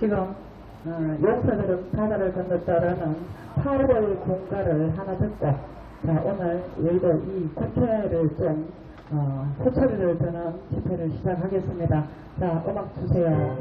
지금 용서들은 바다를 건넜다라는 8월 공가를 하나 듣고 자 오늘 우리도 이 국회를 좀 호소리를 드는 집회를 시작하겠습니다. 자 음악 주세요.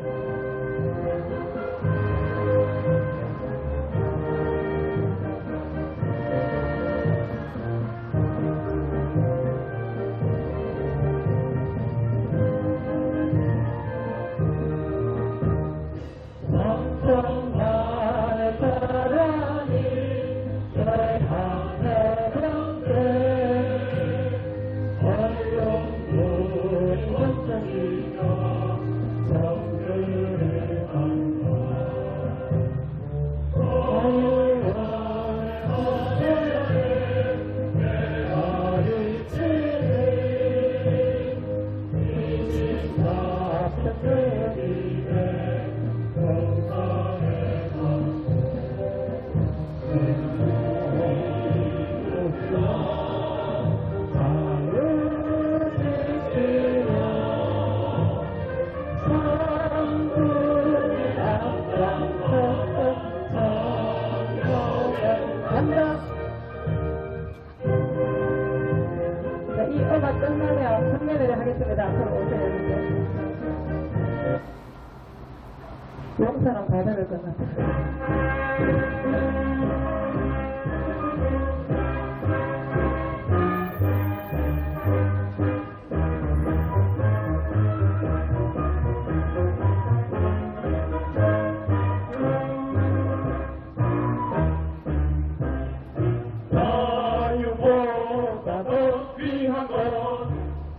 이 음악 끝나면 성례를 하겠습니다. 앞으로 오세요. 용사는 바다를 건넜다.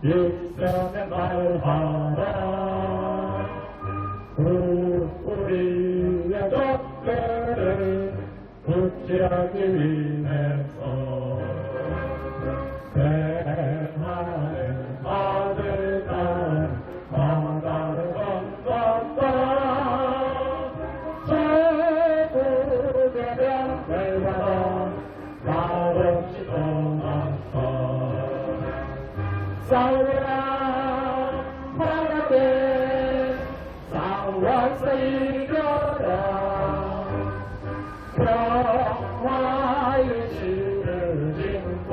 일생에 말하라 우리의 덕배를 붙이하기 위해서 대하는 아들딸 바다를 건넜다 제국의 명배가 말없이 떠났어 싸우라 사랑하게 싸워서 이겨라 평화의 길을 짓고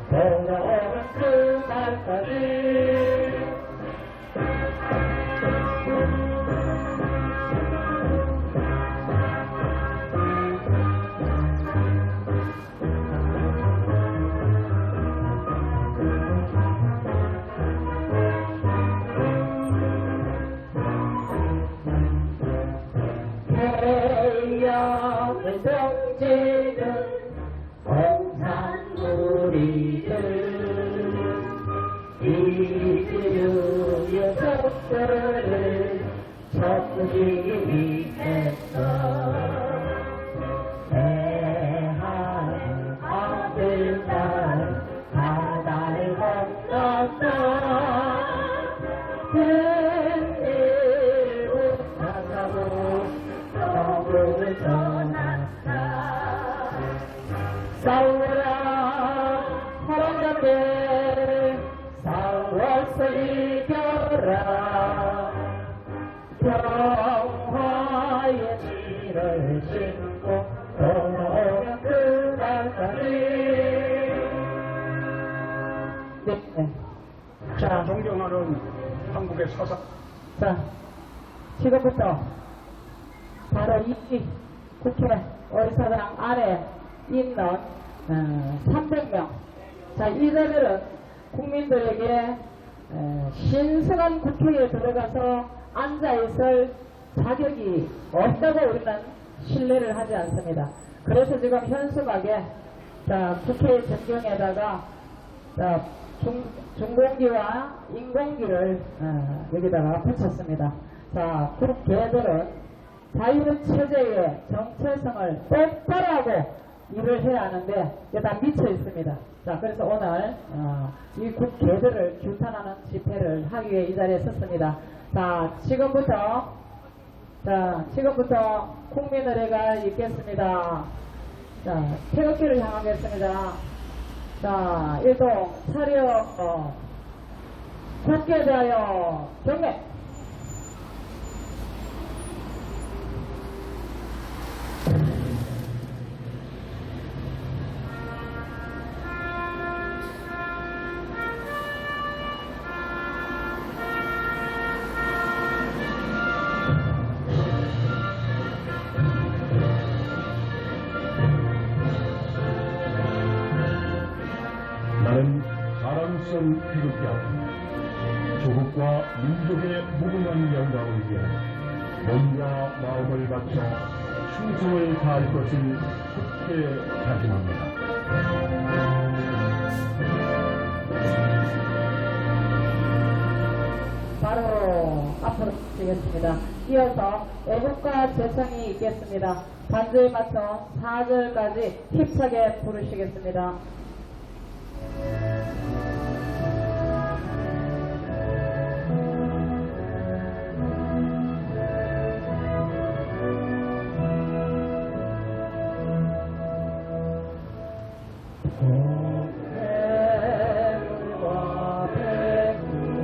돌아오는 그날까지 정치는 공산주의들 이주의 적들을 쳤으기 위해서 대한 아들딸 바다를 건넜다 뱃일을 찾아고 서울을 떠났다 싸우라 사랑답게 싸워서 이겨라 평화의 길을 신고 돌아오는 그날까지 네. 자, 존경하는 한국의 서사. 자 지금부터 바로 이 국회 의사당 안에 있는 300명 자 이들은 국민들에게 신성한 국회에 들어가서 앉아있을 자격이 없다고 우리는 신뢰를 하지 않습니다. 그래서 지금 현수막에 자 국회 전경에다가 자 중공기와 인공기를 여기다가 붙였습니다. 자 국회들은 자유체제의 정체성을 똑바로 하고 일을 해야 하는데 여기다 미쳐 있습니다. 자 그래서 오늘 이 국회들을 규탄하는 집회를 하기 위해 이 자리에 섰습니다. 자 지금부터 국민의례가 있겠습니다. 자 태극기를 향하겠습니다. 자 일동 차려 국회자여 경례 백성 태극기 앞에 조국과 민족의 무궁한 영광을 위해 몸과 마음을 바쳐 충성을 다할 것을 굳게 다짐합니다. 바로 앞으로 드리겠습니다. 이어서 애국가 제청이 있겠습니다. 반주에 맞춰 4절까지 힘차게 부르시겠습니다. 해물과 백두산이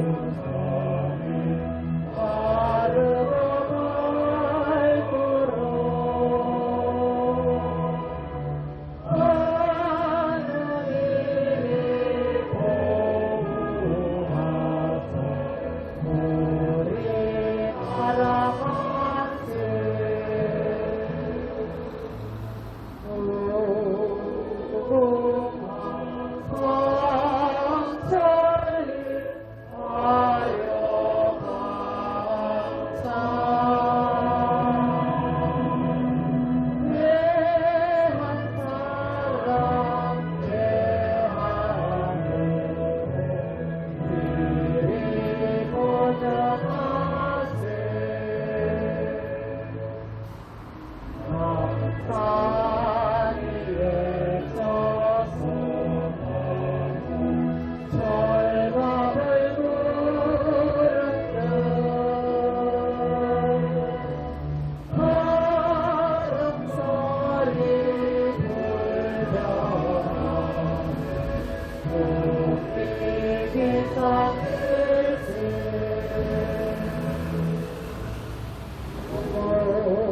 마르고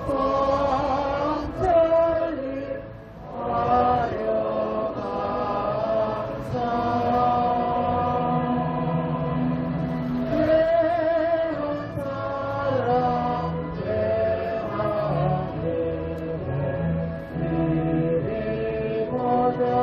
닳도록 하느님이 보호하사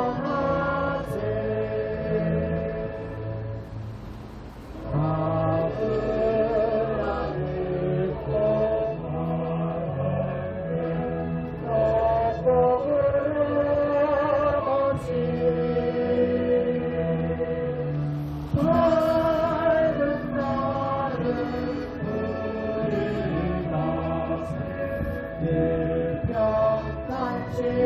우리 나라 만세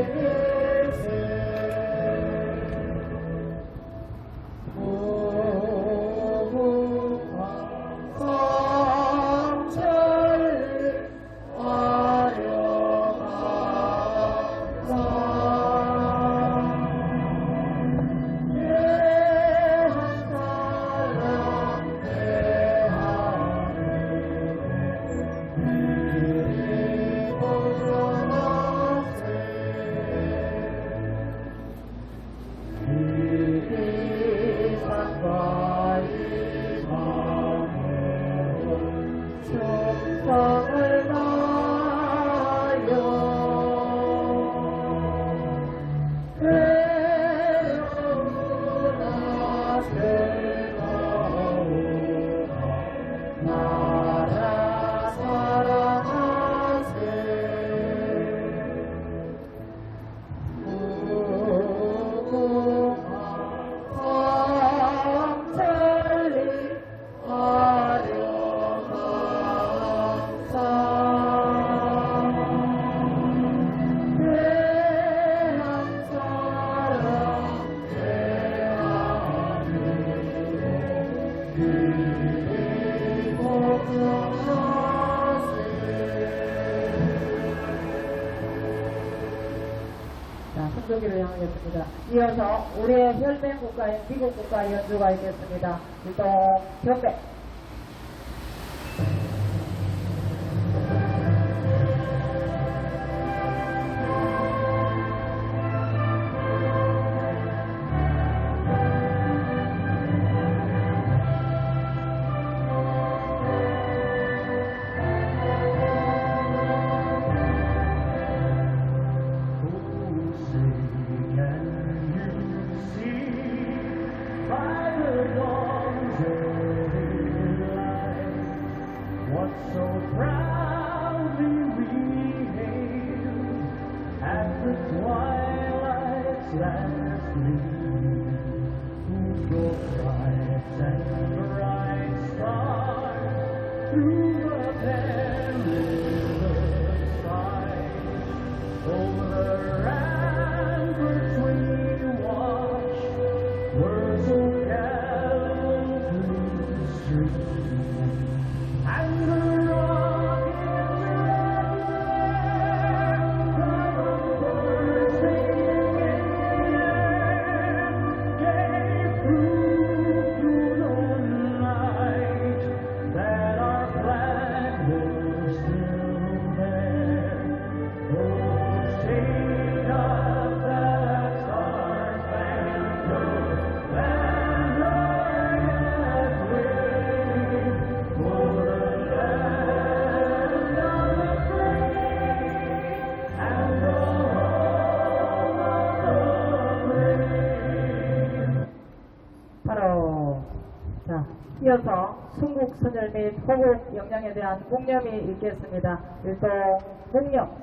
순조기를 향하겠습니다. 이어서 우리의 혈맹 국가인 미국 국가 연주가 있겠습니다. 일동 경배. Can you see lastly, who go bright and bright star through the perilous fight. Over ramparts we watch, were so gallant through the street, and the 바로 자 이어서 순국선열 및 호국 역량에 대한 공념이 있겠습니다. 일동 공념.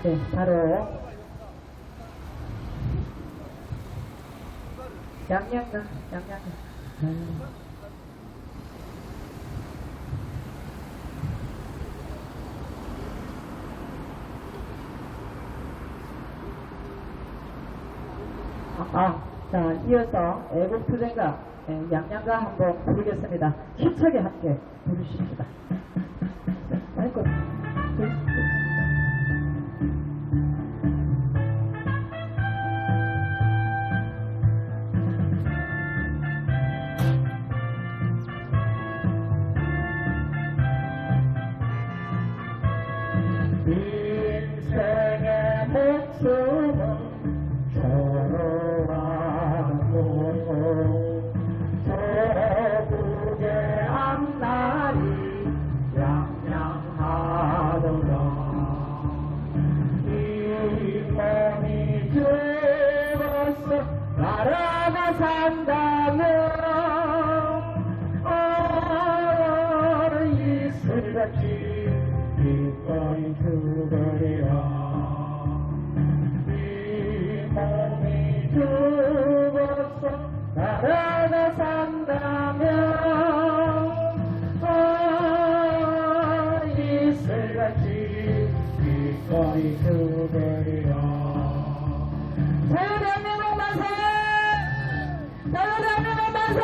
네, 바로 양양가. 자, 이어서 애국투쟁가 양양가 한번 부르겠습니다. 힘차게 함께 부르십시다. 아이고. 인생의 목숨은 저러하고 저북의 앞날이 양양하더라. 이 몸이 죽어서 나라가 산다면 이슬같이 기꺼이 죽으리라. 이 몸이 죽어서 나라가 산다면 이슬같이 기꺼이 죽으리라. 자유대한민국 만세! 자유대한민국 만세!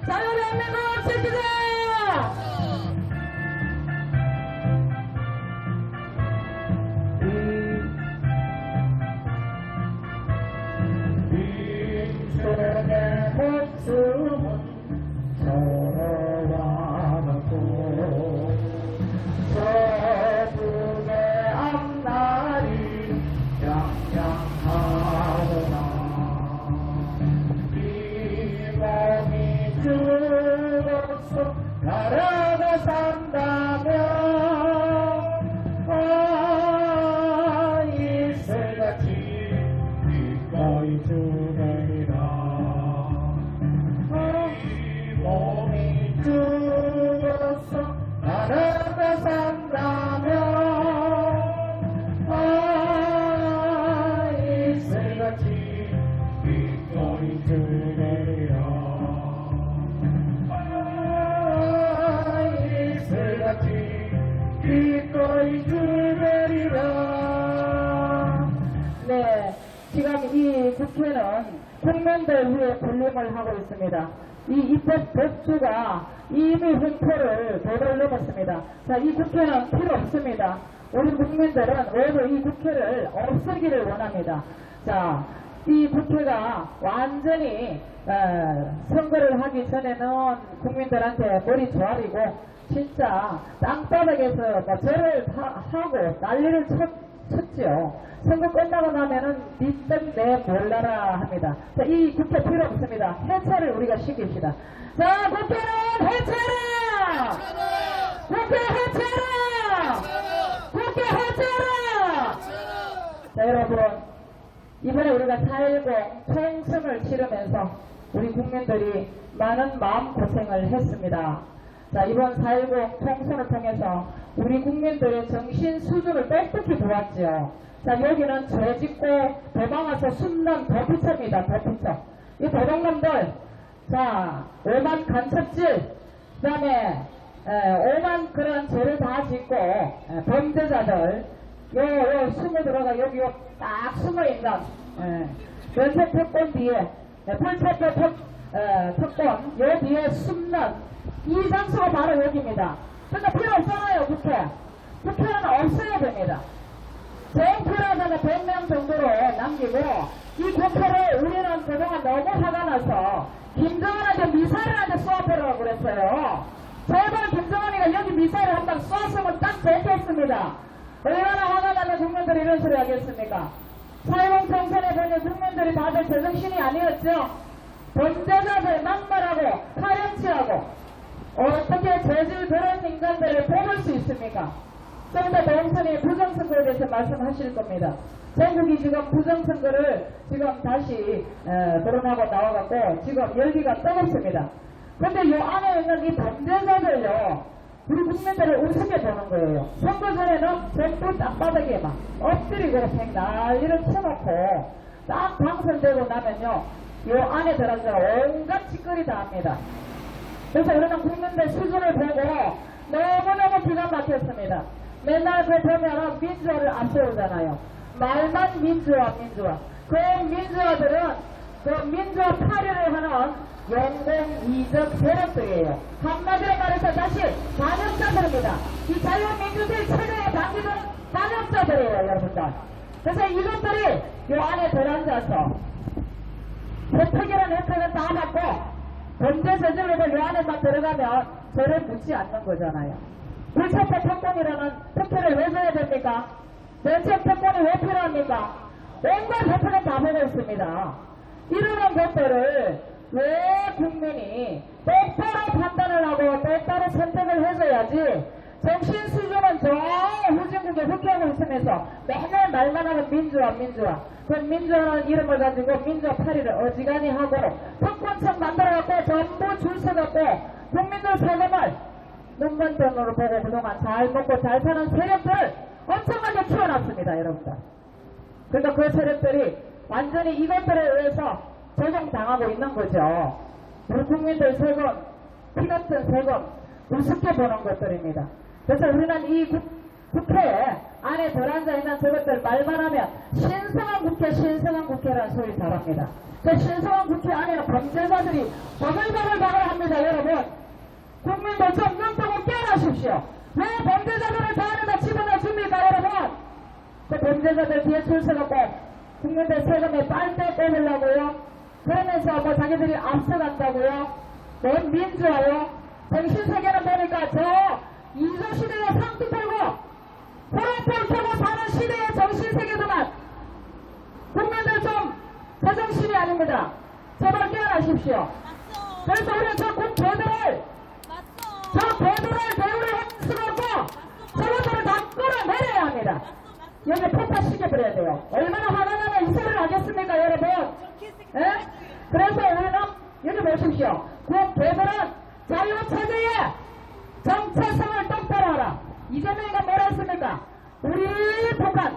자유대한민국 지키자! 인생의 목숨은 저러하고 저북의 앞날이 양양하더라. 이 몸이 죽어서 나라가 기꺼이 주되리라. 네, 지금 이 국회는 국민들 위해 군림을 하고 있습니다. 이 입법 법주가 이미 횡포를 도를 넘었습니다. 자, 이 국회는 필요 없습니다. 우리 국민들은 모두 이 국회를 없애기를 원합니다. 자, 이 국회가 완전히 선거를 하기 전에는 국민들한테 머리 조아리고 진짜 땅바닥에서 뭐 절을 하고 난리를 쳤지요. 선거 끝나고 나면은 니뜻내 몰라라 합니다. 자, 이 국회 필요 없습니다. 해체를 우리가 시킵시다. 자, 국회는 해체라! 국회 해체라! 국회 해체라! 자, 여러분, 이번에 우리가 4.10 총선을 치르면서 우리 국민들이 많은 마음고생을 했습니다. 자, 이번 4.10 총선을 통해서 우리 국민들의 정신 수준을 똑똑히 보았죠. 자, 여기는 죄 짓고 도망와서 숨는 도피처입니다. 도피처. 이 도둑놈들, 자, 오만 간첩질, 그 다음에 오만 그런 죄를 다 짓고 범죄자들, 요 숨어 들어가 여기 딱 숨어 있는 연쇄 특권 뒤에 풀체포 특권 요 뒤에 숨는 이 장소가 바로 여기입니다. 그러니까 필요 없잖아요. 국회는 없어야 됩니다. 정필하다가 100명 정도로 남기고 이 국회를 우리는 그동안 너무 화가 나서 김정은한테 미사일한테 쏘아보라고 그랬어요. 제발 김정은이가 여기 미사일을 한 방 쏘았으면 딱 됐겠습니다. 얼마나 화가 나면 국민들이 이런 소리 하겠습니까? 4.10 총선에 보니 국민들이 다들 제정신이 아니었죠? 범죄자들 막말하고 파렴치하고 어떻게 죄질 그런 인간들을 뽑을 수 있습니까? 좀 더 노웅선이 부정선거에 대해서 말씀하실 겁니다. 전국이 지금 부정선거를 지금 다시 거론하고 나와갖고 지금 열기가 뜨겁습니다. 근데 이 안에 있는 이 범죄자들요, 우리 국민들을 우습게 보는 거예요. 선거 전에는 전부 땅바닥에 막 엎드리고 난리를 쳐놓고 딱 당선되고 나면요, 이 안에 들어가서 온갖 짓거리 다 합니다. 그래서 우리는 국민들 수준을 보고 너무너무 기가 막혔습니다. 맨날 그 보면은 민주화를 앞세우잖아요. 말만 민주화. 그 민주화들은 그 민주화 파괴를 하는 영공이적 세력들이에요. 한마디로 말해서 다시 반역자들입니다. 이 자유민주주의 최대의 방기는 반역자들이에요, 여러분들. 그래서 이것들이 요 안에 들어앉아서 혜택이라는 혜택은 다 받고 범죄 저질러들 요 안에만 들어가면 저를 묻지 않는 거잖아요. 불체포 특권이라는 특혜를 왜 줘야 됩니까? 면책 특권이 왜 필요합니까? 온갖 혜택은 다 보고 있습니다. 이러는 것들을 왜 국민이 똑바로 판단을 하고 똑바로 선택을 해줘야지 정신 수준은 저 후진국에 흑해하고 있으면서 맨날 말만 하면 민주화. 그 민주화라는 이름을 가지고 민주화 파리를 어지간히 하고 특권청 만들어갖고 전부 줄 서갖고 국민들 세금을 눈먼 돈으로 보고 그동안 잘 먹고 잘 사는 세력들 엄청나게 키워놨습니다, 여러분들. 그러니까 그 세력들이 완전히 이것들에 의해서 적용당하고 있는 거죠. 우리 국민들 세금, 피 같은 세금, 우습게 보는 것들입니다. 그래서 우리는 이 국회에 안에 들어앉아 있는 저것들 말만 하면 신성한 국회라는 소리 잘합니다. 그 신성한 국회 안에는 범죄자들이 바글바글 합니다, 여러분. 국민들 좀 눈 뜨고 깨어나십시오. 왜 범죄자들을 저 안에다 집어넣습니까, 여러분? 그 범죄자들 뒤에 줄 서갖고 국민들 세금에 빨대 빼려고요. 그러면서 뭐 자기들이 앞서간다고요. 뭔 민주화요? 정신세계는 보니까 저 이조시대의 상투 털고 호롱불 켜고 사는 시대의 정신세계도만 국민들 좀 제정신이 아닙니다. 제발 깨어나십시오. 그래서 우리는 저 개들을 배우를 수놓고 저것들을 다 끌어내려야 합니다. 여기 폭파시켜버려야 돼요. 얼마나 화가 나면 이 소리를 하겠습니까, 여러분? 예? 그래서 우리는 여기 보십시오. 그 개들은 자유체제의 정체성을 똑바로 하라. 이재명이가 뭐라 했습니까? 우리 북한,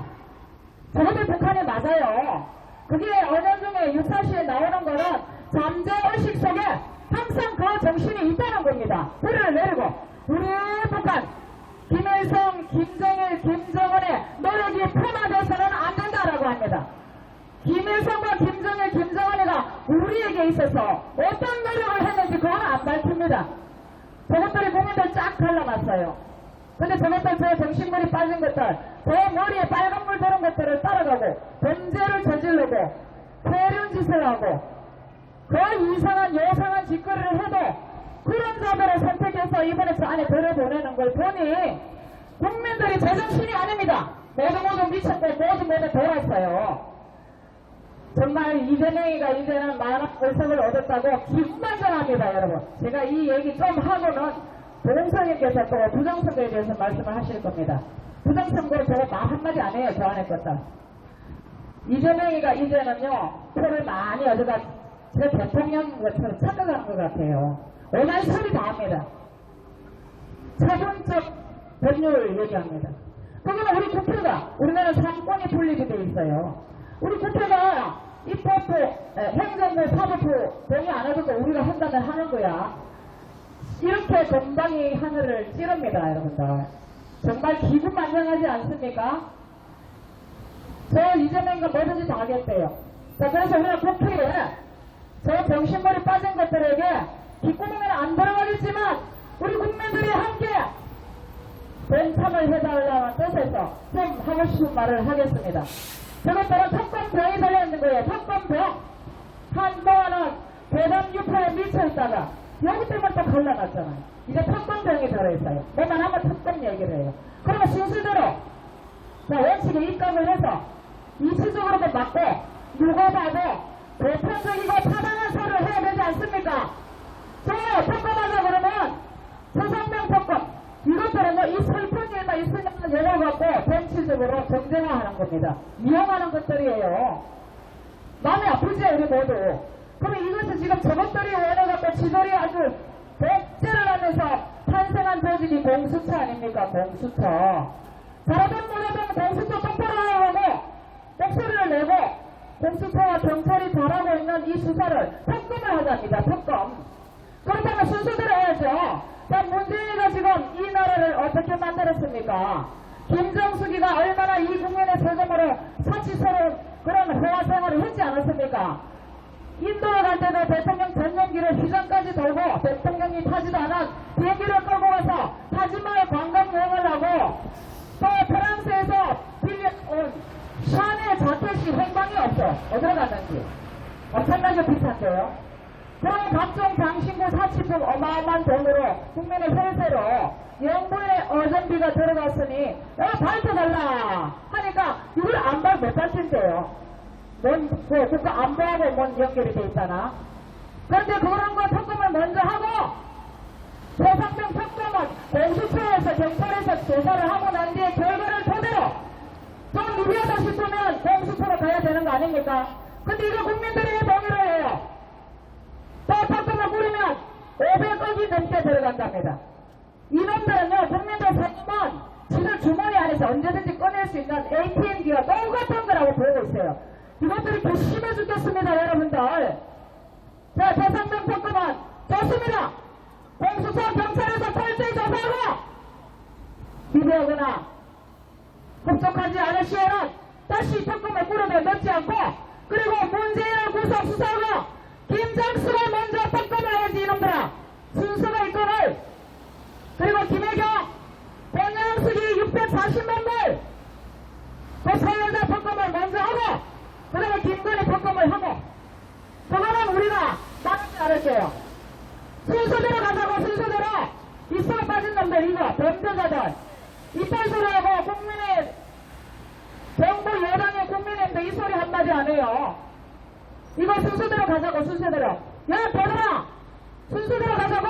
저희들 북한이 맞아요. 그게 언론중에 유사시에 나오는 거는 잠재의식 속에 항상 그 정신이 있다는 겁니다. 뿌리를 내리고 우리 북한 김일성, 김정일, 김정은의 노력이 폄하돼서는 안 된다라고 합니다. 김일성과 김정일, 김정은이가 우리에게 있어서 어떤 노력을 했는지 그건 안 밝힙니다. 저것들이 국민들 쫙 갈라놨어요. 근데 저것들 저 정신머리 빠진 것들, 저 머리에 빨간물 도는 것들을 따라가고 범죄를 저지르고 세륜 짓을 하고 그 이상한 요상한 짓거리를 해도 그런 자들을 선택해서 이번에 저 안에 들여보내는 걸 보니 국민들이 제정신이 아닙니다. 모두 미쳤고 모두 돌았어요. 정말 이재명이가 이제는 많은 의석을 얻었다고 기분만장합니다, 여러분. 제가 이 얘기 좀 하고는 부정선거님께서 또 부정선거에 대해서 말씀을 하실 겁니다. 부정선거로 제가 말 한마디 안 해요, 저 안에 것다. 이재명이가 이제는요, 표를 많이 얻어가 제 대통령 것처럼 착각하는 것 같아요. 오늘 소리 다 합니다. 차분적 법률을 얘기합니다. 그거는 우리 국회가, 우리나라 상권이 분립이 돼 있어요. 우리 국회가 입법부, 행정부, 사법부 동의 안 해도 우리가 한다면 하는 거야. 이렇게 건방이 하늘을 찌릅니다, 여러분들. 정말 기분만장하지 않습니까? 저 이재명이가 뭐든지 다 하겠대요. 자, 그래서 우리가 국회에 저 정신머리 빠진 것들에게 뒷구멍에는 안 들어가겠지만 우리 국민들이 함께 동참을 해달라는 뜻에서 좀 하고 싶은 말을 하겠습니다. 저것들은 특검병이 달려있는 거예요. 특검병. 한동안은 대담 유포에 미쳐있다가 여기 때문에 또 갈라놨잖아요. 이제 특검병이 들어있어요. 뭐만 하면 특검 얘기를 해요. 그러면 순수대로 자, 원칙에 입각을 해서 이치적으로도 맞고 누가 봐도 보편적이고 타당한 소리를 해야 되지 않습니까? 정말 특검하자 그러면 최상병 특검 이것들은요, 이 슬픈 일만 있으면 예를 갖고 정치적으로 정쟁화하는 겁니다. 이용하는 것들이에요. 마음이 아프지, 우리 모두. 그럼 이것은 지금 저것들이 원해갖고 지들이 아주 복제를 하면서 탄생한 조직이 공수처 아닙니까? 공수처. 잘하든 못하든 공수처 똑바로 하고 목소리를 내고 공수처와 경찰이 잘하고 있는 이 수사를 특검을 하자입니다. 특검. 그렇다면 순서대로 해야죠. 자, 문재인이가 지금 이 나라를 어떻게 만들었습니까? 김정숙이가 얼마나 이 국민의 세금으로 사치스러운 그런 호화생활을 했지 않았습니까? 인도에 갈 때도 대통령 전용기를 휘장까지 돌고 대통령이 타지도 않은 비행기를 끌고 가서 타지마을 관광 여행을 하고 또 프랑스에서 빌려온 샤넬 자켓이 행방이 없어. 어디로 갔는지. 엄청나게 비싼데요. 그런 각종 장신구 사치품 어마어마한 돈으로 국민의 혈세로 영부의 어전비가 들어갔으니 밝혀달라 하니까 이걸 안 못 밝힌대요. 국가 안보하고 뭔 연결이 돼 있잖아. 그런데 그런 거 특검을 먼저 하고 최상병 특검은 공수처에서 경찰에서 조사를 하고 난 뒤에 결과를 토대로 좀 무리하다 싶으면 공수처로 가야 되는 거 아닙니까? 근데 이거 국민들이 동의를 해요. 또 특검을 꾸리면 500억이 넘게 들어간답니다. 이놈들은요, 국민들 세금은 지들 주머니 안에서 언제든지 꺼낼 수 있는 ATM기가 똑같은 거라고 보고 있어요. 이것들이 괘씸해 죽겠습니다, 여러분들. 자, 최상병 특검은 좋습니다. 공수처 경찰에서 철저히 조사하고 비대하거나 흡족하지 않을 시에는 다시 특검을 꾸려도 늦지 않고 그리고 문재인을 구속 수사하고 김장수가 먼저 특검을 해야지 이놈들아. 순서가 있거늘. 그리고 김혜경 권양숙이 640만 불 그 서여자 특검을 먼저 하고 그리고 김건희 특검을 하고 그거는 우리가 나누지 않을게요. 순서대로 가자고. 순서대로 입술에 빠진 놈들 이거 범죄자들 이빨 소리하고 국민의 정부 여당의 국민인데 이 소리 한마디 안 해요. 이거 순서대로 가자고. 순서대로. 야, 얘들아, 순서대로 가자고.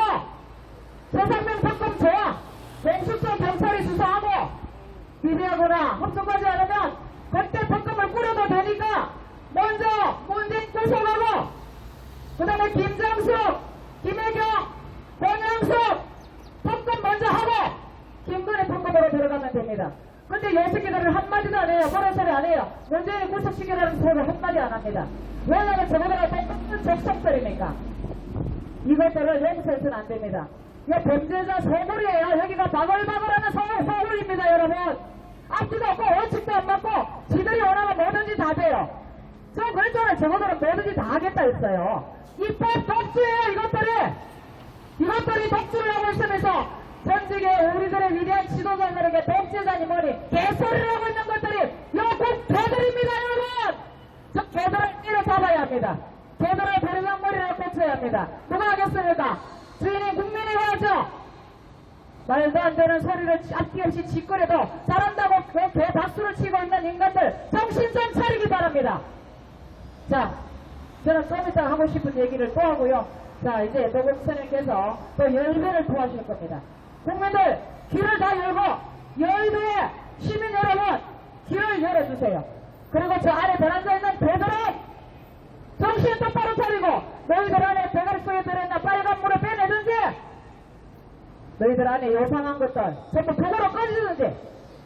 최상병 특검 좋아. 공수처 경찰이 수사하고 비리하거나 합숙하지 않으면 그때 특검을 꾸려도 되니까 먼저 문재인 구속하고 그 다음에 김장숙, 김혜경, 권양숙 특검 먼저 하고 김건희 특검으로 들어가면 됩니다. 근데 이 새끼들은 한마디도 안 해요. 그런 소리 안 해요. 문재인이 구속시키라는 소리 한마디 안 합니다. 왜냐하면 저거들은 똑같은 적성들이니까. 이것들을 용서해서는 안 됩니다. 이거 범죄자 서울이에요. 여기가 바글바글하는 서울입니다, 여러분. 앞뒤도 없고 원칙도 안 맞고 지들이 원하면 뭐든지 다 돼요. 저 그랬잖아요. 저거들은 뭐든지 다 하겠다 했어요. 입법 독주예요, 이것들이 독주를 하고 있으면서 전직의 우리들의 위대한 지도자들에게 독재자니 뭐니 개소리를 하고 있는 것들이 영국 개들입니다, 여러분. 저 개들을 때려잡아야 합니다. 개들을 베르장머리를 꽂혀야 합니다. 누가 하겠습니까? 주인이 국민이 해야죠. 말도 안 되는 소리를 앞뒤 없이 짓거려도 잘한다고 개 박수를 치고 있는 인간들 정신 좀 차리기 바랍니다. 자, 저는 좀 이따 하고 싶은 얘기를 또 하고요. 자, 이제 노국선생님께서 또 열배를 토하실 겁니다. 국민들 귀를 다 열고 여의도에 시민 여러분 귀를 열어주세요. 그리고 저 안에 들어앉아있는 배들은 정신 똑바로 차리고 너희들 안에 대가리 속에 들어있는 빨간 물을 빼내든지 너희들 안에 요상한 것들 전부 북으로 꺼지든지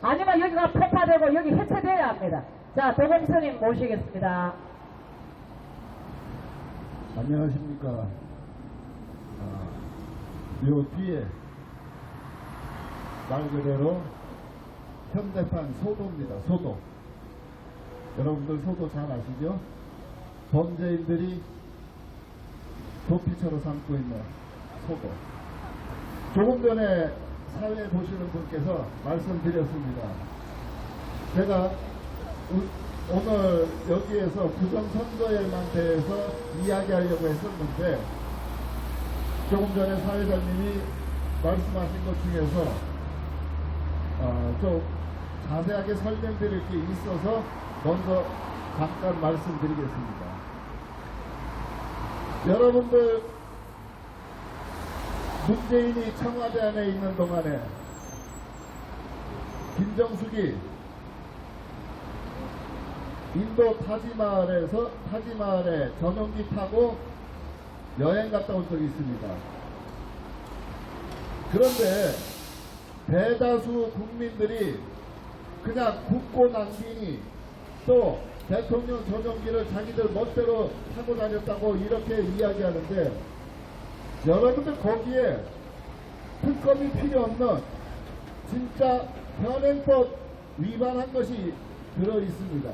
아니면 여기가 폭파되고 여기 해체되어야 합니다. 자, 도공스님 모시겠습니다. 안녕하십니까. 요 뒤에 말 그대로 현대판 소도입니다. 소도. 여러분들 소도 잘 아시죠? 범죄인들이 도피처로 삼고 있는 소도. 조금 전에 사회 보시는 분께서 말씀드렸습니다. 제가 오늘 여기에서 부정선거에만 대해서 이야기하려고 했었는데 조금 전에 사회자님이 말씀하신 것 중에서 좀 자세하게 설명드릴 게 있어서 먼저 잠깐 말씀드리겠습니다. 여러분들 문재인이 청와대 안에 있는 동안에 김정숙이 인도 타지마할에 전용기 타고 여행 갔다 온 적이 있습니다. 그런데 대다수 국민들이 그냥 굽고 남기니 또 대통령 전용기를 자기들 멋대로 타고 다녔다고 이렇게 이야기하는데 여러분들 거기에 특검이 필요 없는 진짜 현행법 위반한 것이 들어 있습니다.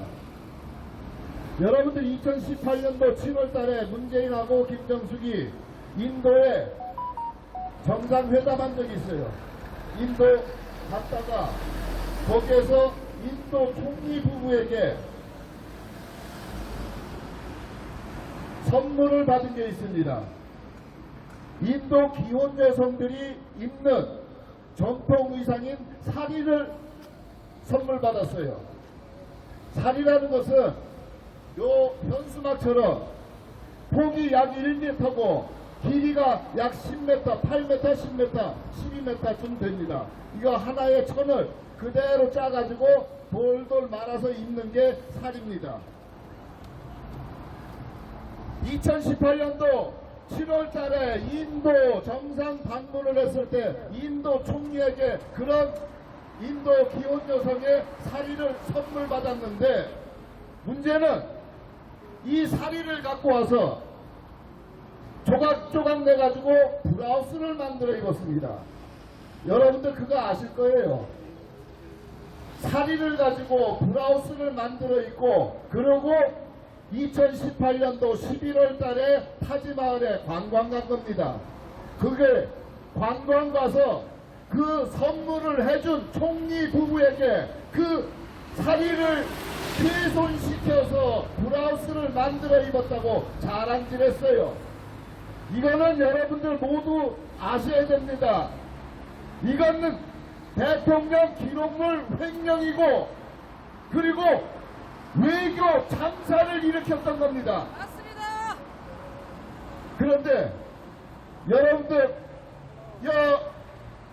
여러분들 2018년도 7월 달에 문재인하고 김정숙이 인도에 정상회담한 적이 있어요. 인도 갔다가 거기에서 인도 총리 부부에게 선물을 받은 게 있습니다. 인도 기혼 여성들이 입는 전통 의상인 사리를 선물 받았어요. 사리라는 것은 요 현수막처럼 폭이 약 1m고 길이가 약 10m, 8m, 10m, 12m쯤 됩니다. 이거 하나의 천을 그대로 짜가지고 돌돌 말아서 입는 게 살입니다. 2018년도 7월 달에 인도 정상 방문을 했을 때 인도 총리에게 그런 인도 기혼 여성의 사리를 선물 받았는데 문제는 이 사리를 갖고 와서 조각조각 내가지고 브라우스를 만들어 입었습니다. 여러분들 그거 아실 거예요. 사리를 가지고 브라우스를 만들어 입고 그러고 2018년도 11월 달에 타지마을에 관광 간 겁니다. 그게 관광 가서 그 선물을 해준 총리 부부에게 그 사리를 훼손시켜서 브라우스를 만들어 입었다고 자랑질했어요. 이거는 여러분들 모두 아셔야 됩니다. 이거는 대통령 기록물 횡령이고 그리고 외교 참사를 일으켰던 겁니다. 맞습니다. 그런데 여러분들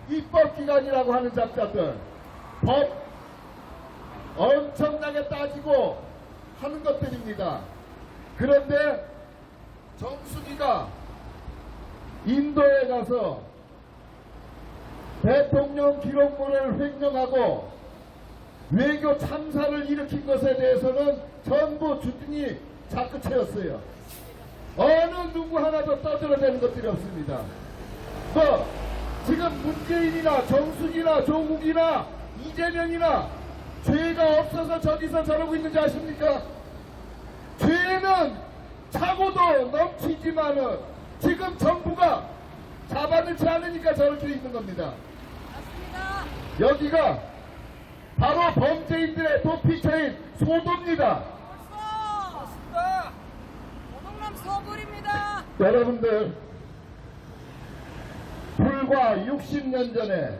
입법기관이라고 하는 작자들 법 엄청나게 따지고 하는 것들입니다. 그런데 정수기가 인도에 가서 대통령 기록물을 횡령하고 외교 참사를 일으킨 것에 대해서는 전부 주진이 자크체였어요. 어느 누구 하나도 떠들어대는 것들이 없습니다. 지금 문재인이나 정순이나 조국이나 이재명이나 죄가 없어서 저기서 저러고 있는지 아십니까? 죄는 차고도 넘치지만은 지금 정부가 잡아넣지 않으니까 저렇게 있는 겁니다. 여기가 바로 범죄인들의 도피처인 소도입니다. 도둑놈 서불입니다. 여러분들, 불과 60년 전에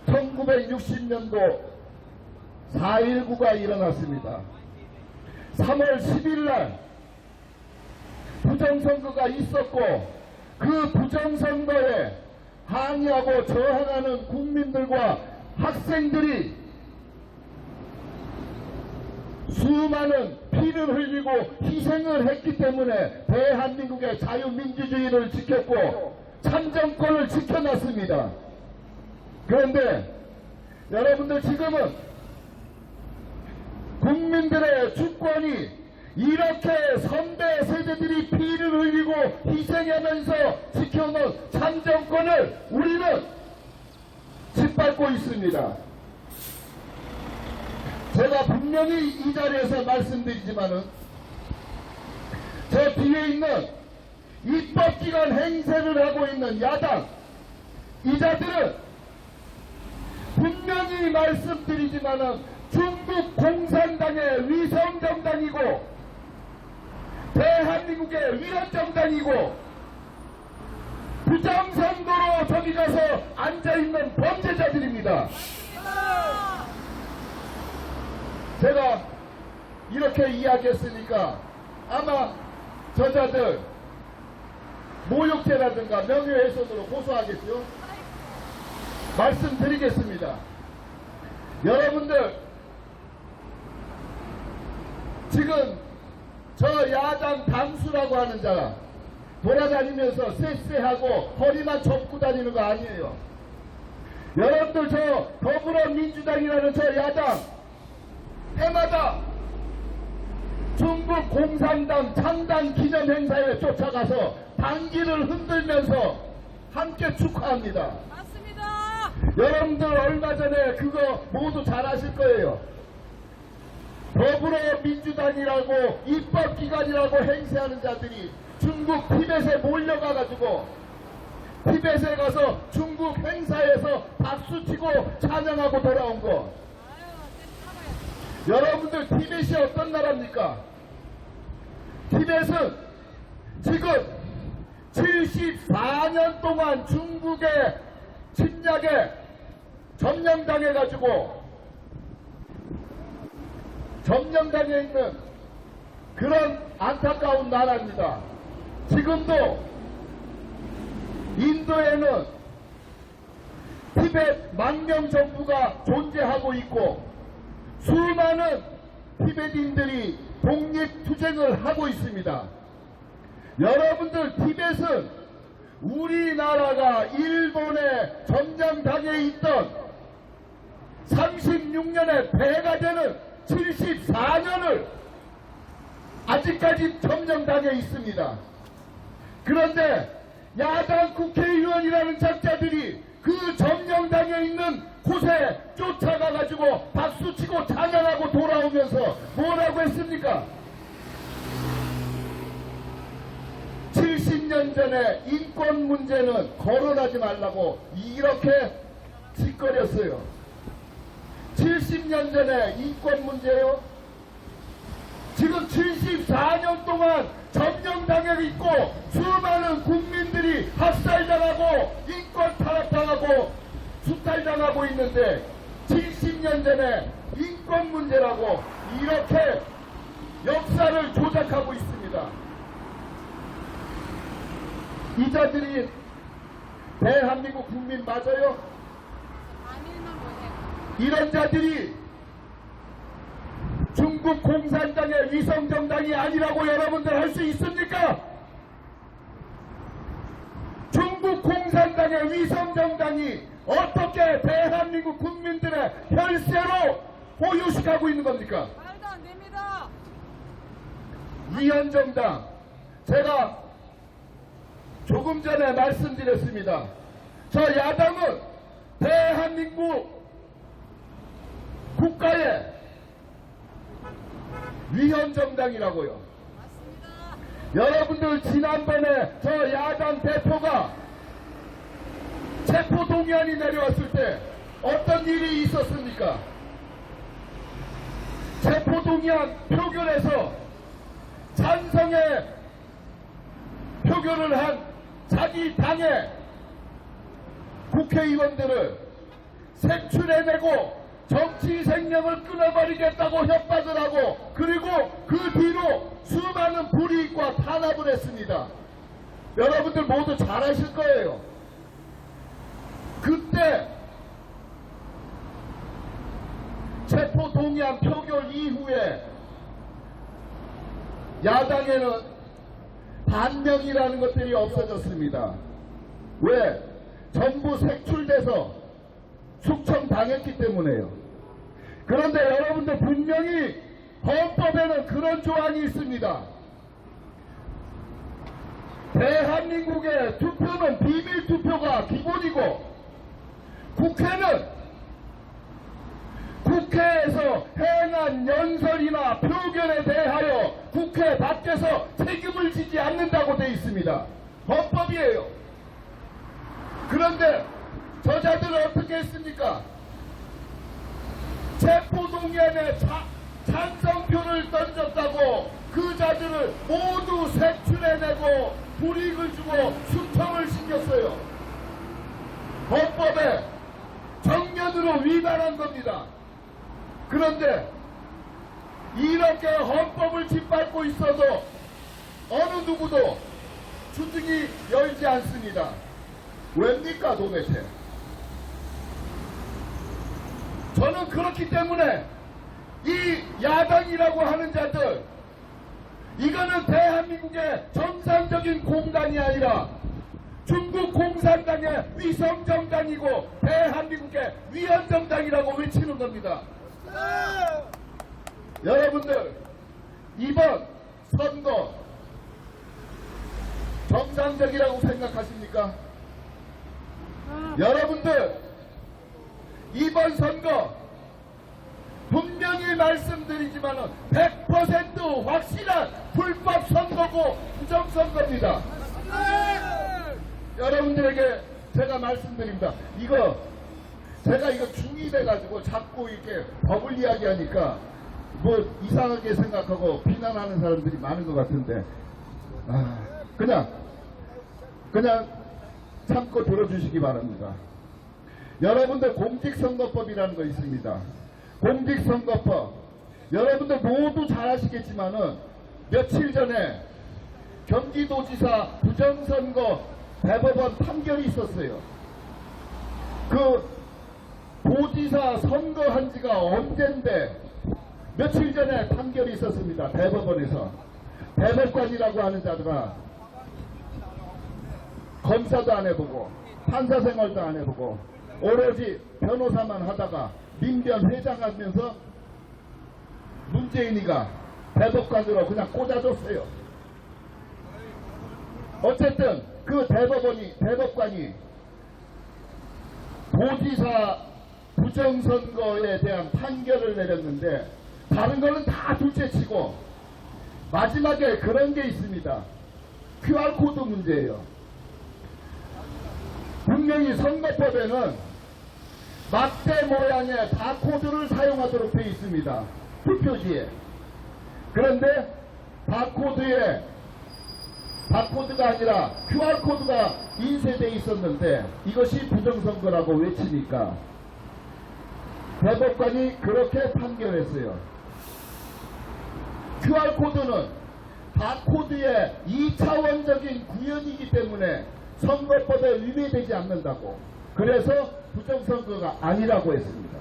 1960년도 4.19가 일어났습니다. 3월 10일 날 부정선거가 있었고 그 부정선거에 항의하고 저항하는 국민들과 학생들이 수많은 피를 흘리고 희생을 했기 때문에 대한민국의 자유민주주의를 지켰고 참정권을 지켜놨습니다. 그런데 여러분들, 지금은 국민들의 주권이 이렇게 선대 세대들이 피를 흘리고 희생하면서 지켜놓은 참정권을 우리는 짓밟고 있습니다. 제가 분명히 이 자리에서 말씀드리지만은 제 뒤에 있는 입법기관 행세를 하고 있는 야당, 이 자들은 분명히 말씀드리지만은 중국 공산당의 위성정당이고 대한민국의 위헌정당이고 부정선거로 저기 가서 앉아있는 범죄자들입니다. 제가 이렇게 이야기했으니까 아마 저자들 모욕죄라든가 명예훼손으로 고소하겠죠. 말씀드리겠습니다. 여러분들, 지금 저 야당 당수라고 하는 자가 돌아다니면서 쎄쎄하고 허리만 접고 다니는 거 아니에요. 여러분들, 저 더불어민주당이라는 저 야당 해마다 중국 공산당 창당 기념 행사에 쫓아가서 당기를 흔들면서 함께 축하합니다. 맞습니다. 여러분들 얼마 전에 그거 모두 잘 아실 거예요. 더불어민주당이라고 입법기관이라고 행세하는 자들이 중국 티벳에 몰려가가지고 티벳에 가서 중국 행사에서 박수치고 찬양하고 돌아온 거. 여러분들, 티벳이 어떤 나라입니까? 티벳은 지금 74년 동안 중국의 침략에 점령당해가지고 점령당해 있는 그런 안타까운 나라입니다. 지금도 인도에는 티벳 망명 정부가 존재하고 있고 수많은 티벳인들이 독립투쟁을 하고 있습니다. 여러분들, 티벳은 우리나라가 일본에 점령당해 있던 36년의 배가 되는 74년을 아직까지 점령당해 있습니다. 그런데 야당 국회의원이라는 작자들이 그 점령당해 있는 곳에 쫓아가가지고 박수치고 찬양하고 돌아오면서 뭐라고 했습니까? 70년 전에 인권 문제는 거론하지 말라고 이렇게 짓거렸어요. 70년 전에 인권 문제요? 지금 74년 동안 점령당해 있고 수많은 국민들이 학살당하고 인권 타락당하고 수탈당하고 있는데 70년 전에 인권 문제라고 이렇게 역사를 조작하고 있습니다. 이 자들이 대한민국 국민 맞아요? 이런 자들이 중국 공산당의 위성정당이 아니라고 여러분들 할 수 있습니까? 중국 공산당의 위성정당이 어떻게 대한민국 국민들의 혈세로 보유식하고 있는 겁니까? 말도 안 됩니다. 위헌정당, 제가 조금 전에 말씀드렸습니다. 저 야당은 대한민국 국가의 위헌정당이라고요. 여러분들 지난번에 저 야당 대표가 체포동의안이 내려왔을 때 어떤 일이 있었습니까? 체포동의안 표결에서 찬성의 표결을 한 자기 당의 국회의원들을 색출해내고 정치 생명을 끊어버리겠다고 협박을 하고, 그리고 그 뒤로 수많은 불이익과 탄압을 했습니다. 여러분들 모두 잘 아실 거예요. 그때 체포동의안 표결 이후에 야당에는 반명이라는 것들이 없어졌습니다. 왜? 전부 색출돼서 숙청당했기 때문에요. 그런데 여러분들 분명히 헌법에는 그런 조항이 있습니다. 대한민국의 투표는 비밀투표가 기본이고, 국회는 국회에서 행한 연설이나 표결에 대하여 국회 밖에서 책임을 지지 않는다고 되어 있습니다. 헌법이에요. 그런데 저자들은 어떻게 했습니까? 체포동의안에 찬성표를 던졌다고 그 자들을 모두 색출해내고 불이익을 주고 수청을 시켰어요. 헌법에 정면으로 위반한 겁니다. 그런데 이렇게 헌법을 짓밟고 있어도 어느 누구도 주둥이 열지 않습니다. 왜입니까 도대체? 저는 그렇기 때문에 이 야당이라고 하는 자들, 이거는 대한민국의 정상적인 공당이 아니라 중국 공산당의 위성정당이고 대한민국의 위헌정당이라고 외치는 겁니다. 여러분들, 이번 선거 정상적이라고 생각하십니까? 여러분들, 이번 선거 분명히 말씀드리지만 100% 확실한 불법 선거고 부정선거입니다. 여러분들에게 제가 말씀드립니다. 제가 이거 중립해가지고 자꾸 이렇게 법을 이야기하니까 뭐 이상하게 생각하고 비난하는 사람들이 많은 것 같은데, 그냥 참고 들어주시기 바랍니다. 여러분들 공직선거법이라는 거 있습니다. 공직선거법, 여러분들 모두 잘 아시겠지만은 며칠 전에 경기도지사 부정선거 대법원 판결이 있었어요. 그 도지사 선거한 지가 언젠데 며칠 전에 판결이 있었습니다. 대법원에서. 대법관이라고 하는 자들아 검사도 안 해보고 판사 생활도 안 해보고 오로지 변호사만 하다가 민변 회장하면서 문재인이가 대법관으로 그냥 꽂아줬어요. 어쨌든 그 대법관이 도지사 부정선거에 대한 판결을 내렸는데 다른 거는 다 둘째치고 마지막에 그런 게 있습니다. QR코드 문제예요. 분명히 선거법에는 막대 모양의 바코드를 사용하도록 되어 있습니다. 투표지에. 그런데 바코드가 아니라 QR코드가 인쇄되어 있었는데 이것이 부정선거라고 외치니까 대법관이 그렇게 판결했어요. QR코드는 바코드의 2차원적인 구현이기 때문에 선거법에 위배되지 않는다고. 그래서 부정선거가 아니라고 했습니다.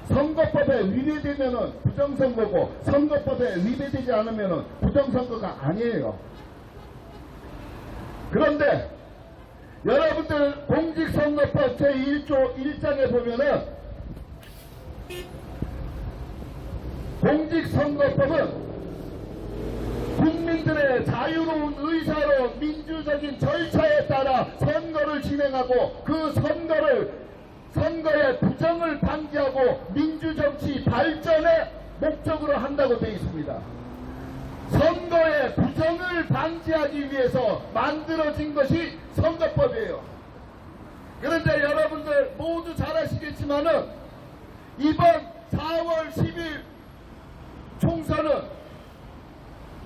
선거법에 위배되면은 부정선거고 선거법에 위배되지 않으면은 부정선거가 아니에요. 그런데 여러분들 공직선거법 제1조 1장에 보면은 공직선거법은 국민 자기들의 자유로운 의사로 민주적인 절차에 따라 선거를 진행하고 그 선거의 부정을 방지하고 민주정치 발전의 목적으로 한다고 되어 있습니다. 선거의 부정을 방지하기 위해서 만들어진 것이 선거법이에요. 그런데 여러분들 모두 잘 아시겠지만은 이번 4월 10일 총선은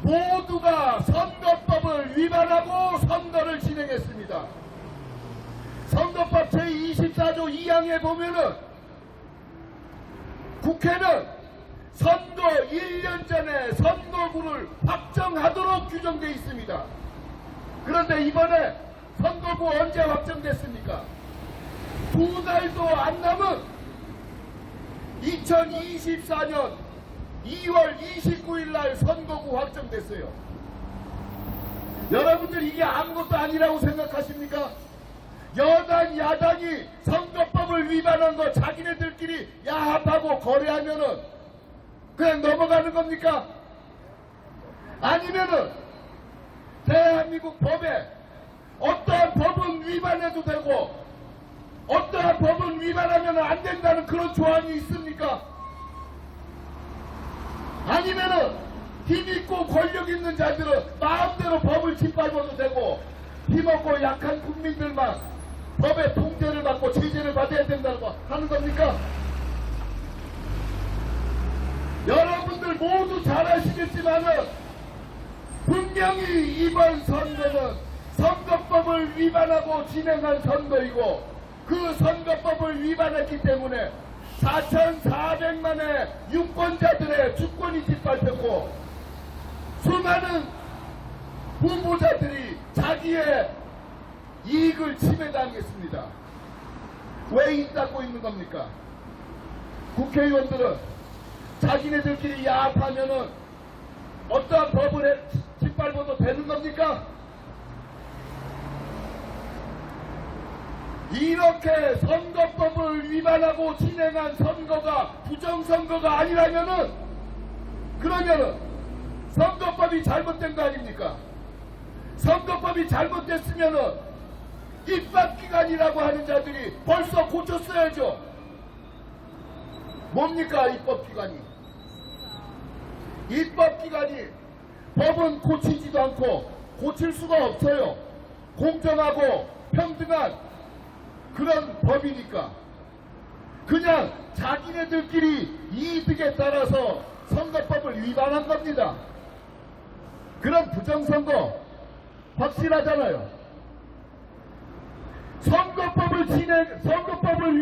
모두가 선거법을 위반하고 선거를 진행했습니다. 선거법 제24조 2항에 보면은 국회는 선거 1년 전에 선거구를 확정하도록 규정되어 있습니다. 그런데 이번에 선거구 언제 확정됐습니까? 2달도 안 남은 2024년 2월 29일 날 선거구 확정됐어요. 여러분들 이게 아무것도 아니라고 생각하십니까? 여당, 야당이 선거법을 위반한 거 자기네들끼리 야합하고 거래하면은 그냥 넘어가는 겁니까? 아니면은 대한민국 법에 어떠한 법은 위반해도 되고 어떠한 법은 위반하면 안 된다는 그런 조항이 있습니까? 아니면은 힘있고 권력 있는 자들은 마음대로 법을 짓밟아도 되고 힘없고 약한 국민들만 법의 통제를 받고 제재를 받아야 된다고 하는 겁니까? 여러분들 모두 잘 아시겠지만은 분명히 이번 선거는 선거법을 위반하고 진행한 선거이고 그 선거법을 위반했기 때문에 4,400만의 유권자들의 주권이 짓밟혔고 수많은 후보자들이 자기의 이익을 침해당했습니다. 왜 입 닫고 있는 겁니까? 국회의원들은 자기네들끼리 야합하면은 어떠한 법을 짓밟아도 되는 겁니까? 이렇게 선거법을 위반하고 진행한 선거가 부정선거가 아니라면은 그러면은 선거법이 잘못된 거 아닙니까? 선거법이 잘못됐으면은 입법기관이라고 하는 자들이 벌써 고쳤어야죠. 뭡니까 입법기관이? 입법기관이 법은 고치지도 않고 고칠 수가 없어요. 공정하고 평등한 그런 법이니까 그냥 자기네들끼리 이득에 따라서 선거법을 위반한 겁니다. 그런 부정선거 확실하잖아요. 선거법을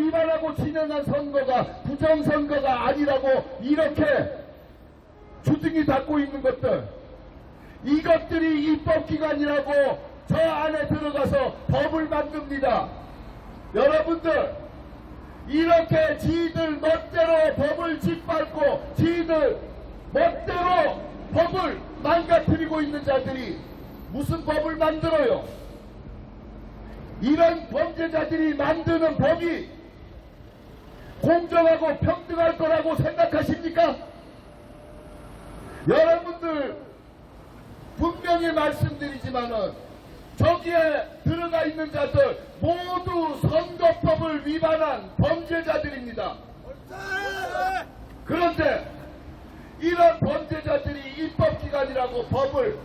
위반하고 진행한 선거가 부정선거가 아니라고 이렇게 주둥이 닫고 있는 것들, 이것들이 입법기관이라고 저 안에 들어가서 법을 만듭니다. 여러분들 이렇게 지들 멋대로 법을 짓밟고 지들 멋대로 법을 망가뜨리고 있는 자들이 무슨 법을 만들어요? 이런 범죄자들이 만드는 법이 공정하고 평등할 거라고 생각하십니까? 여러분들 분명히 말씀드리지만은 저기에 들어가 있는 자들 모두 선거법을 위반한 범죄자들입니다. 그런데 이런 범죄자들이 입법기관이라고 법을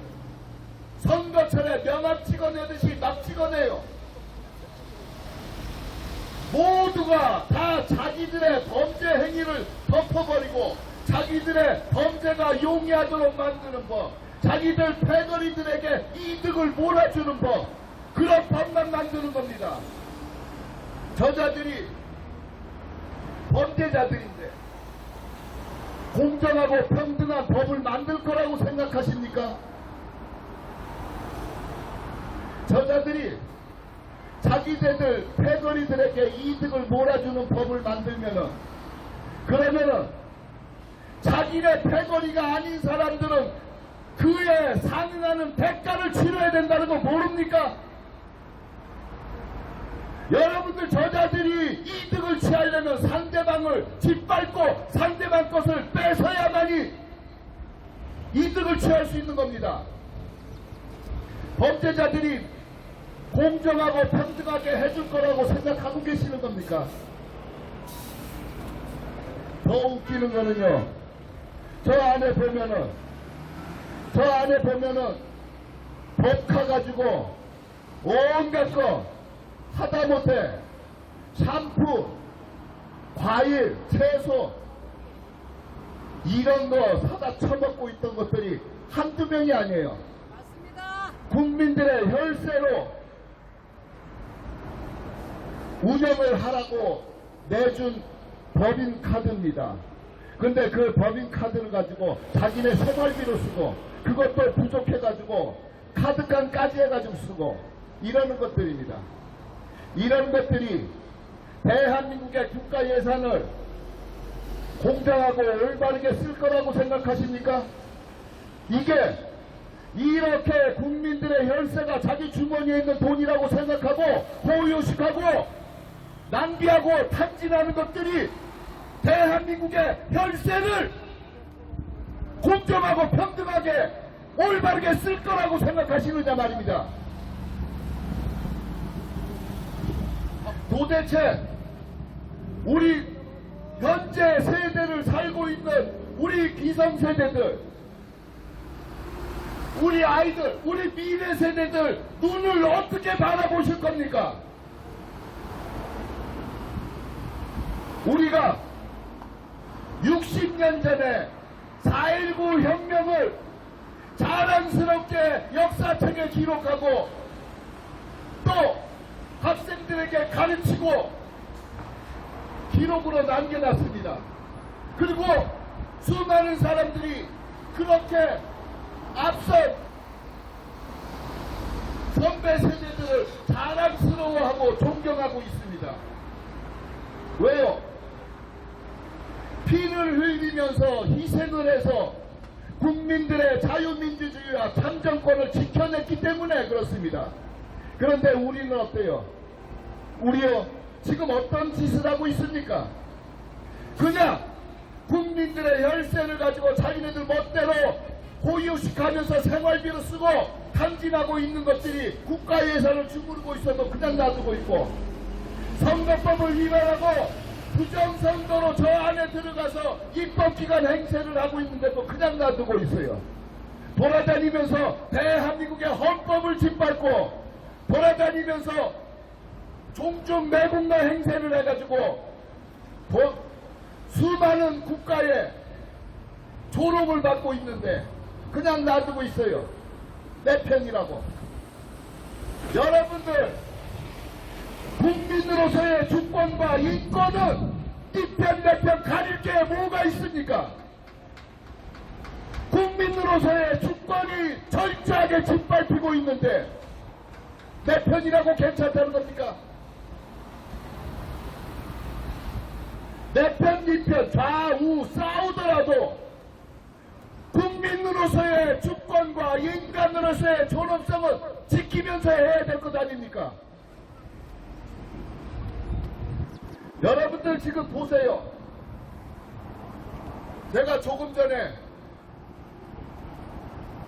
선거철에 명함 찍어내듯이 막 찍어내요. 모두가 다 자기들의 범죄 행위를 덮어버리고 자기들의 범죄가 용이하도록 만드는 법, 자기들 패거리들에게 이득을 몰아주는 법, 그런 법만 만드는 겁니다. 저자들이 범죄자들인데 공정하고 평등한 법을 만들 거라고 생각하십니까? 저자들이 자기들 패거리들에게 이득을 몰아주는 법을 만들면은 그러면은 자기네 패거리가 아닌 사람들은 그에 상응하는 대가를 치러야 된다는 거 모릅니까? 여러분들 저자들이 이득을 취하려면 상대방을 짓밟고 상대방 것을 뺏어야만이 이득을 취할 수 있는 겁니다. 범죄자들이 공정하고 평등하게 해줄 거라고 생각하고 계시는 겁니까? 더 웃기는 거는요, 저 안에 보면은 법카 가지고 온갖 거 하다못해 샴푸, 과일, 채소 이런 거 사다 처먹고 있던 것들이 한두 명이 아니에요. 맞습니다. 국민들의 혈세로 운영을 하라고 내준 법인카드입니다. 근데 그 법인카드를 가지고 자기네 생활비로 쓰고 그것도 부족해가지고 카드깡까지 해가지고 쓰고 이러는 것들입니다. 이런 것들이 대한민국의 국가 예산을 공정하고 올바르게 쓸 거라고 생각하십니까? 이게 이렇게 국민들의 혈세가 자기 주머니에 있는 돈이라고 생각하고 호의호식하고 낭비하고 탕진하는 것들이 대한민국의 혈세를 공정하고 평등하게 올바르게 쓸 거라고 생각하시느냐 말입니다. 도대체 우리 현재 세대를 살고 있는 우리 기성세대들, 우리 아이들, 우리 미래 세대들 눈을 어떻게 바라보실 겁니까? 우리가 60년 전에 4.19 혁명을 자랑스럽게 역사책에 기록하고 또 학생들에게 가르치고 기록으로 남겨놨습니다. 그리고 수많은 사람들이 그렇게 앞선 선배 세대들을 자랑스러워하고 존경하고 있습니다. 왜요? 피를 흘리면서 희생을 해서 국민들의 자유민주주의와 참정권을 지켜냈기 때문에 그렇습니다. 그런데 우리는 어때요? 우리요, 지금 어떤 짓을 하고 있습니까? 그냥 국민들의 혈세를 가지고 자기네들 멋대로 호의호식하면서 생활비로 쓰고 탕진하고 있는 것들이 국가 예산을 주무르고 있어도 그냥 놔두고 있고, 선거법을 위반하고 부정선거로 저 안에 들어가서 입법기관 행세를 하고 있는데도 그냥 놔두고 있어요. 돌아다니면서 대한민국의 헌법을 짓밟고 돌아다니면서 종중 매국노 행세를 해가지고 수많은 국가의 조롱을 받고 있는데 그냥 놔두고 있어요. 내 편이라고. 여러분들, 국민으로서의 주권과 인권은 이편 내편 가릴 게 뭐가 있습니까? 국민으로서의 주권이 철저하게 짓밟히고 있는데 내 편이라고 괜찮다는 겁니까? 내 편, 네 편, 좌우 싸우더라도 국민으로서의 주권과 인간으로서의 존엄성은 지키면서 해야 될 것 아닙니까? 여러분들 지금 보세요. 내가 조금 전에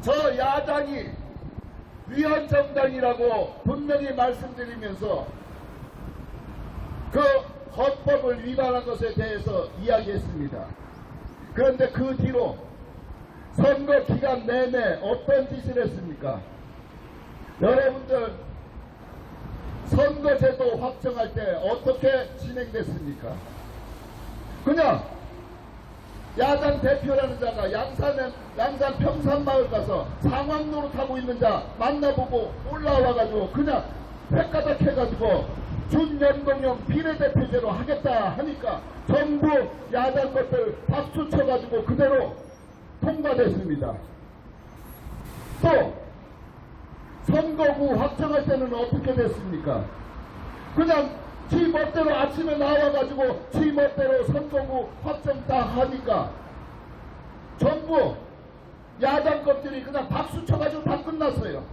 저 야당이 위헌정당이라고 분명히 말씀드리면서 그 헌법을 위반한 것에 대해서 이야기했습니다. 그런데 그 뒤로 선거 기간 내내 어떤 짓을 했습니까? 여러분들 선거제도 확정할 때 어떻게 진행됐습니까? 그냥 야당 대표라는 자가 양산 평산마을 가서 상황 노릇하고 있는 자 만나보고 올라와가지고 그냥 횟가닥 해가지고 준연동형 비례대표제로 하겠다 하니까 정부 야당 것들 박수 쳐가지고 그대로 통과됐습니다. 또 선거구 확정할 때는 어떻게 됐습니까? 그냥 지 멋대로 아침에 나와가지고 지 멋대로 선거구 확정 다 하니까 정부 야당 것들이 그냥 박수 쳐가지고 다 끝났어요.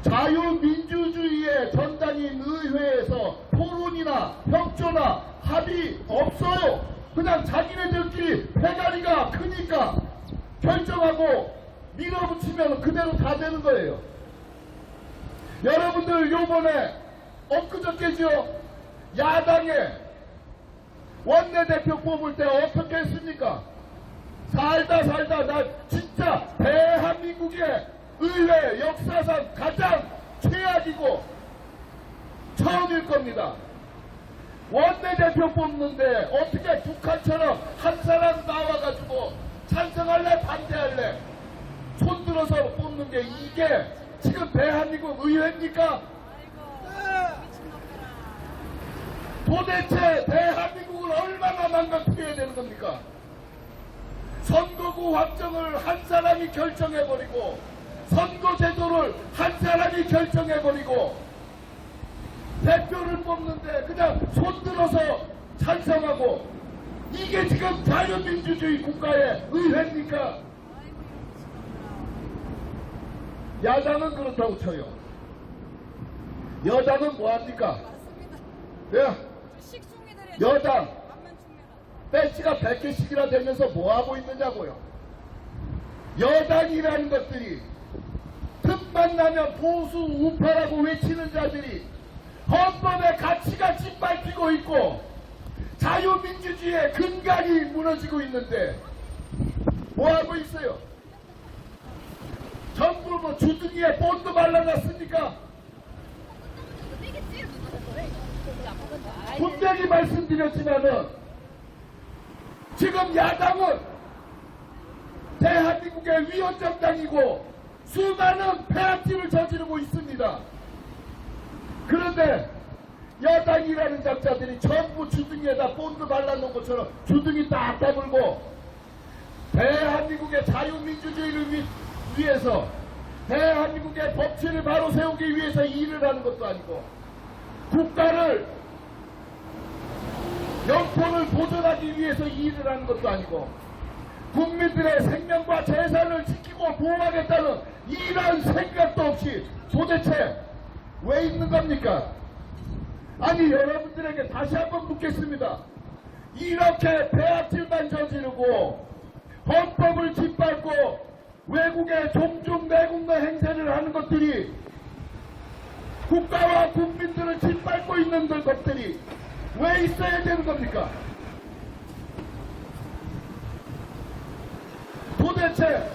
자유민주주의의 전당인 의회에서 토론이나 협조나 합의 없어요. 그냥 자기네들끼리 패가리가 크니까 결정하고 밀어붙이면 그대로 다 되는 거예요. 여러분들 요번에 엊그저께죠. 야당에 원내대표 뽑을 때 어떻게 했습니까? 살다 나 진짜 대한민국의 의회 역사상 가장 최악이고 처음일 겁니다. 원내대표 뽑는데 어떻게 북한처럼 한 사람 나와가지고 찬성할래 반대할래 손들어서 뽑는 게 이게 지금 대한민국 의회입니까? 도대체 대한민국을 얼마나 망가뜨게 해야 되는 겁니까? 선거구 확정을 한 사람이 결정해버리고 선거제도를 한 사람이 결정해버리고 대표를 뽑는데 그냥 손들어서 찬성하고 이게 지금 자유민주주의 국가의 의회입니까? 야당은 그렇다고 쳐요. 여당은 뭐합니까? 네. 여당 배지가 100개씩이나 되면서 뭐하고 있느냐고요. 여당이라는 것들이 틈만 나면 보수 우파라고 외치는 자들이 헌법의 가치가 짓밟히고 있고 자유민주주의의 근간이 무너지고 있는데 뭐하고 있어요? 정부 뭐 주둥이에 본드 발라놨습니까? 분명히 말씀드렸지만은 지금 야당은 대한민국의 위헌정당이고 수많은 폐악질을 저지르고 있습니다. 그런데 여당이라는 작자들이 전부 주둥이에다 본드 발라놓은 것처럼 주둥이 딱 다물고 대한민국의 자유민주주의를 위해서 대한민국의 법치를 바로 세우기 위해서 일을 하는 것도 아니고 국가를 영토를 보존하기 위해서 일을 하는 것도 아니고 국민들의 생명과 재산을 지키고 보호하겠다는 이런 생각도 없이 도대체 왜 있는 겁니까? 아니 여러분들에게 다시 한번 묻겠습니다. 이렇게 폐악질만 저지르고 헌법을 짓밟고 외국의 종종 내국노 행세를 하는 것들이 국가와 국민들을 짓밟고 있는 것들이 왜 있어야 되는 겁니까? 도대체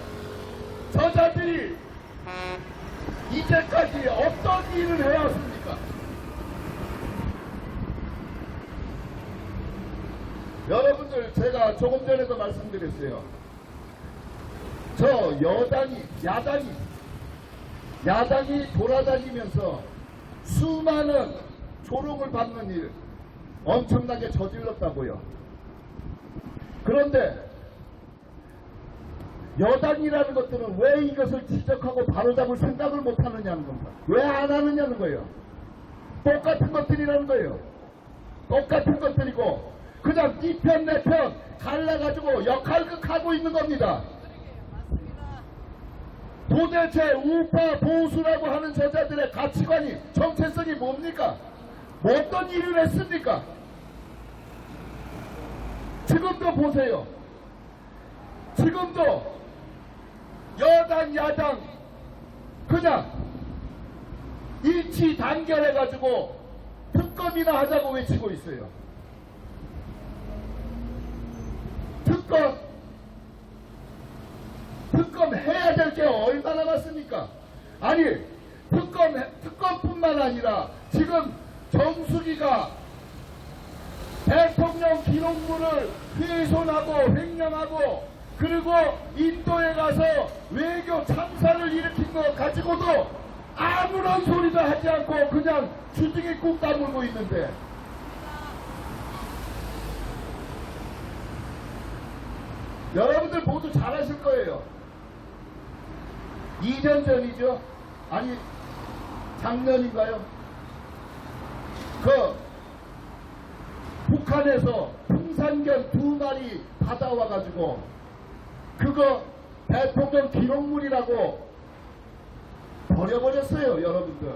저자들이 이제까지 어떤 일을 해왔습니까? 여러분들 제가 조금 전에도 말씀드렸어요. 저 야당이 돌아다니면서 수많은 조롱을 받는 일 엄청나게 저질렀다고요. 그런데 여당이라는 것들은 왜 이것을 지적하고 바로잡을 생각을 못하느냐는 겁니다. 왜 안 하느냐는 거예요. 똑같은 것들이라는 거예요. 똑같은 것들이고 그냥 네 편 내 편 갈라가지고 역할극하고 있는 겁니다. 도대체 우파 보수라고 하는 저자들의 가치관이 정체성이 뭡니까? 뭐 어떤 일을 했습니까? 지금도 보세요. 지금도 여당 야당 그냥 일치 단결해가지고 특검이나 하자고 외치고 있어요. 특검 해야 될 게 얼마나 많습니까? 아니 특검뿐만 아니라 지금 정수기가 대통령 기록물을 훼손하고 횡령하고 그리고 인도에 가서 외교 참사를 일으킨 것 가지고도 아무런 소리도 하지 않고 그냥 주둥이 꾹 다물고 있는데 여러분들 모두 잘 아실 거예요. 2년 전이죠. 아니 작년인가요? 북한에서 풍산견 2마리 받아와가지고 그거 대통령 기록물이라고 버려버렸어요. 여러분들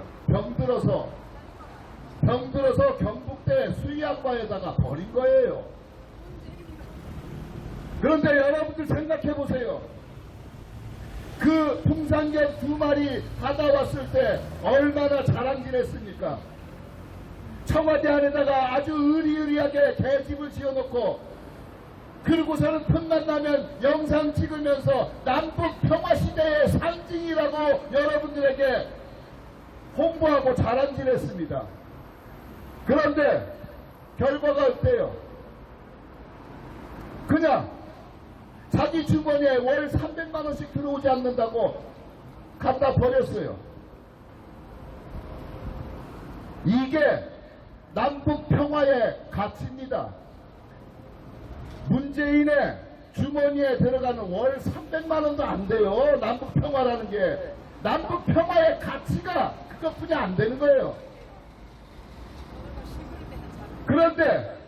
병들어서 경북대 수의학과에다가 버린 거예요. 그런데 여러분들 생각해 보세요. 그 풍산개 2마리 받아왔을 때 얼마나 자랑질했습니까? 청와대 안에다가 아주 의리의리하게 계집을 지어놓고, 그리고서는 틈만 나면 영상 찍으면서 남북 평화시대의 상징이라고 여러분들에게 홍보하고 자랑질했습니다. 그런데 결과가 어때요? 그냥 자기 주머니에 월 300만 원씩 들어오지 않는다고 갖다 버렸어요. 이게 남북 평화의 가치입니다. 문재인의 주머니에 들어가는 월 300만 원도 안 돼요. 남북 평화라는 게. 남북 평화의 가치가 그것뿐이 안 되는 거예요. 그런데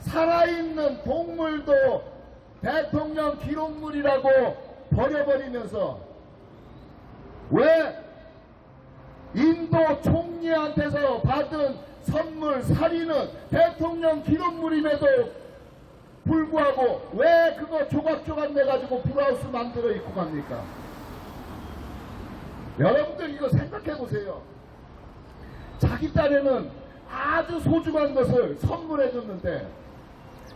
살아있는 동물도 대통령 기록물이라고 버려버리면서 왜 인도 총리한테서 받은 선물 사리는 대통령 기록물임에도 불구하고 왜 그거 조각조각 내가지고 브라우스 만들어 입고 갑니까? 여러분들 이거 생각해 보세요. 자기 딸에는 아주 소중한 것을 선물해 줬는데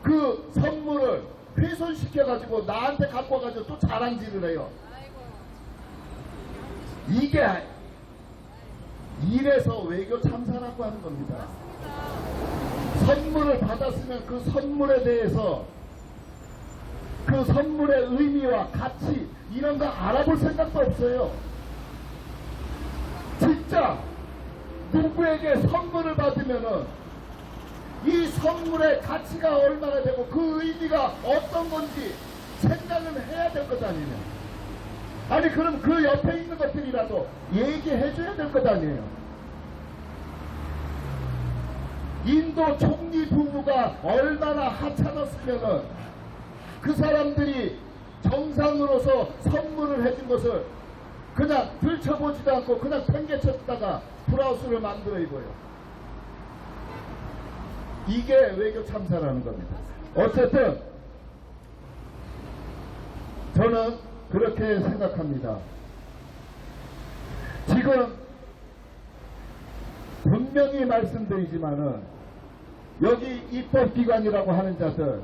그 선물을 훼손시켜가지고 나한테 갖고 와가지고 또 자랑질을 해요. 이게 이래서 외교 참사라고 하는 겁니다. 선물을 받았으면 그 선물에 대해서 그 선물의 의미와 가치 이런 거 알아볼 생각도 없어요. 진짜 누구에게 선물을 받으면은 이 선물의 가치가 얼마나 되고 그 의미가 어떤 건지 생각을 해야 될 것 아니에요. 아니 그럼 그 옆에 있는 것들이라도 얘기해 줘야 될 것 아니에요. 인도 총리 부부가 얼마나 하찮았으면은 그 사람들이 정상으로서 선물을 해준 것을 그냥 들춰보지도 않고 그냥 팽개쳤다가 브라우스를 만들어 입어요. 이게 외교 참사라는 겁니다. 어쨌든 저는 그렇게 생각합니다. 지금 분명히 말씀드리지만은 여기 입법기관이라고 하는 자들,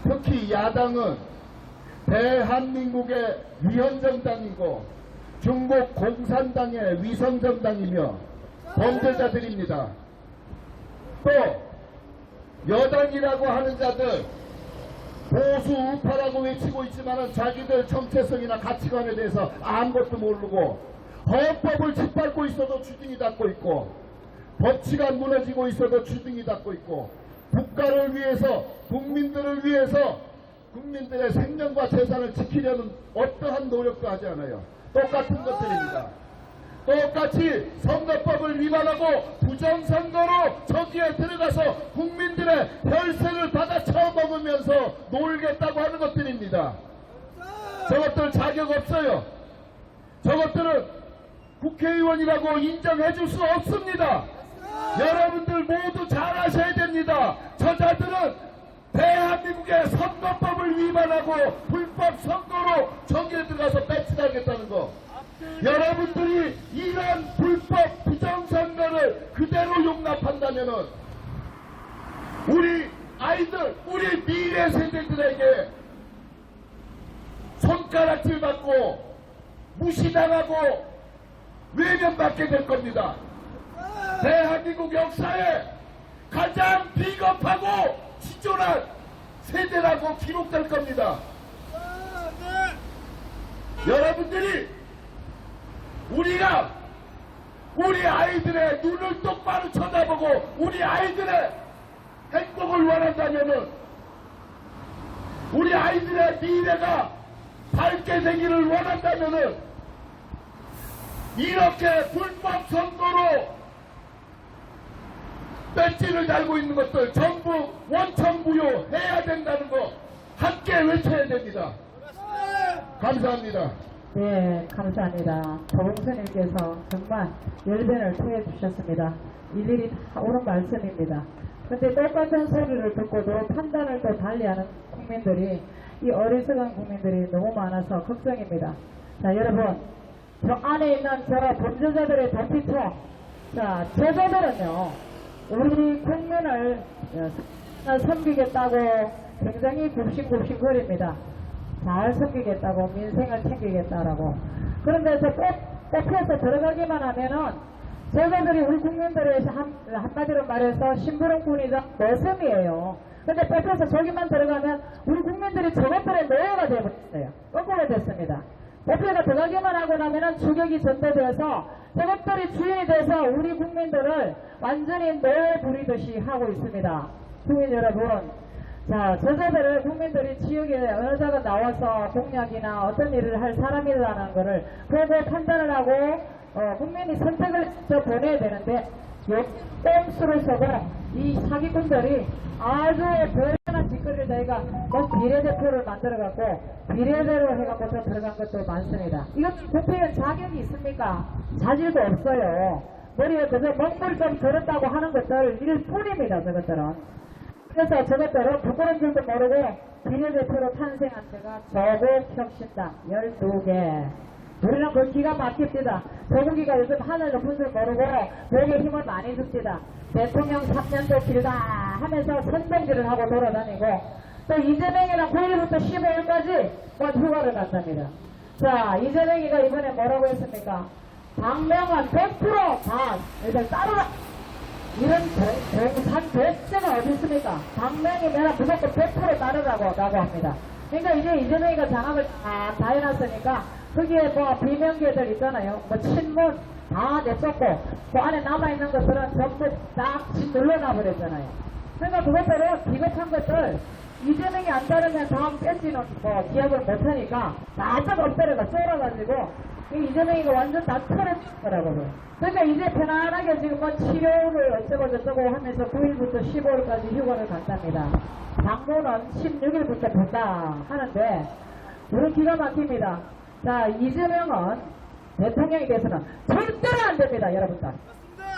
특히 야당은 대한민국의 위헌정당이고 중국 공산당의 위성정당이며 범죄자들입니다. 또 여당이라고 하는 자들 보수 우파라고 외치고 있지만은 자기들 정체성이나 가치관에 대해서 아무것도 모르고 헌법을 짓밟고 있어도 주둥이 닫고 있고 법치가 무너지고 있어도 주둥이 닫고 있고 국가를 위해서 국민들을 위해서 국민들의 생명과 재산을 지키려는 어떠한 노력도 하지 않아요. 똑같은 것들입니다. 똑같이 선거법을 위반하고 부정선거로 저기에 들어가서 국민들의 혈세를 받아 처먹으면서 놀겠다고 하는 것들입니다. 저것들 자격 없어요. 저것들은 국회의원이라고 인정해 줄 수 없습니다. 여러분들 모두 잘 아셔야 됩니다. 저자들은 대한민국의 선거법을 위반하고 불법 선거로 저기에 들어가서 배치하겠다는 거. 여러분들이 이런 불법 부정선거를 그대로 용납한다면은 우리 아이들, 우리 미래 세대들에게 손가락질 받고 무시당하고 외면받게 될 겁니다. 대한민국 역사에 가장 비겁하고 지존한 세대라고 기록될 겁니다. 여러분들이 우리가 우리 아이들의 눈을 똑바로 쳐다보고 우리 아이들의 행복을 원한다면은 우리 아이들의 미래가 밝게 되기를 원한다면은 이렇게 불법 선거로 배지를 달고 있는 것들 전부 원천무효해야 된다는 거 함께 외쳐야 됩니다. 감사합니다. 네, 감사합니다. 조봉선님께서 정말 열변을 토해 주셨습니다. 일일이 다 옳은 말씀입니다. 그런데 똑같은 소리를 듣고도 판단을 또 달리하는 국민들이 이 어리석은 국민들이 너무 많아서 걱정입니다. 자, 여러분, 저 안에 있는 저 범죄자들의 도피처, 자, 제자들은요, 우리 국민을 섬기겠다고 굉장히 굽신굽신거립니다. 잘 섬기겠다고, 민생을 챙기겠다라고. 그런데 저 뽑혀서 들어가기만 하면은 제자들이 우리 국민들의 한마디로 말해서 심부름꾼이자 머슴이에요. 근데 뽑혀서 저기만 들어가면 우리 국민들이 저것들의 노예가 되어버렸어요. 거꾸로 됐습니다. 뽑혀서 들어가기만 하고 나면은 주격이 전달되어서 저것들이 주인이 돼서 우리 국민들을 완전히 노예 부리듯이 하고 있습니다. 국민 여러분, 자, 저자들을 국민들이 지역에 여자가 나와서 공약이나 어떤 일을 할 사람이라는 것을 보고 판단을 하고 국민이 선택을 저 보내야 되는데 꼼수를 써고 이 사기꾼들이 아주 별난한 짓거리를 저희가 비례대표를 만들어갖고 비례대로 해갖고 저 들어간 것도 많습니다. 이것 국회의원 자격이 있습니까? 자질도 없어요. 머리에 그저 먹물 좀 들었다고 하는 것들 뿐입니다. 저것들은. 그래서 저것들은 부끄러운 줄도 모르고 비례대표로 탄생한 데가 조국혁신당 12개. 우리는 그 기가 막힙니다. 조국이가 요즘 하늘 높은 줄 모르고 목에 힘을 많이 줍니다. 대통령 3년도 길다 하면서 선동질을 하고 돌아다니고 또 이재명이랑 9일부터 15일까지 휴가를 간답니다. 자, 이재명이가 이번에 뭐라고 했습니까? 당명은 100% 이들 따르라. 이런 대체가 어디 있습니까? 당명이면 무조건 100% 따르라고 합니다. 그러니까 이제 이재명이가 장악을 다 해놨으니까 거기에 뭐 비명계들 있잖아요. 뭐 친문 다 내쫓고 그 안에 남아있는 것들은 전부 딱 눌러놔버렸잖아요. 그러니까 그것들은 비겁한 것들 이재명이 안 따르면 다음 뺀지는 뭐 기억을 못하니까 바짝 엎드려가 쏠아가지고 이재명이가 완전 다 털어졌더라고요. 그러니까 이제 편안하게 지금 뭐 치료를 어쩌고 저쩌고 하면서 9일부터 15일까지 휴가를 간답니다. 당무는 16일부터 본다 하는데 우리 기가 막힙니다. 자, 이재명은 대통령이 돼서는 절대로 안 됩니다, 여러분들.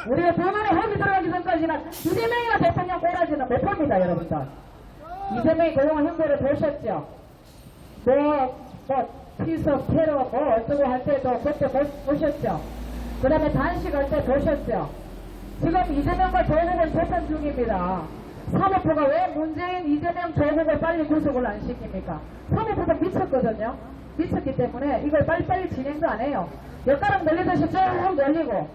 우리가 대만에 핵이 들어가기 전까지는 이재명이가 대통령 꼬라지는 못 봅니다, 여러분들. 이재명이 그동안 행보를 보셨죠? 피서 테러 어쩌고 할 때도 그때 보셨죠? 그 다음에 단식할 때 보셨죠? 지금 이재명과 조국은 재판 중입니다. 사법부가 왜 문재인, 이재명, 조국을 빨리 구속을 안 시킵니까? 사법부가 미쳤거든요. 미쳤기 때문에 이걸 빨리빨리 진행도 안 해요. 엿가락 늘리듯이 쭉 늘리고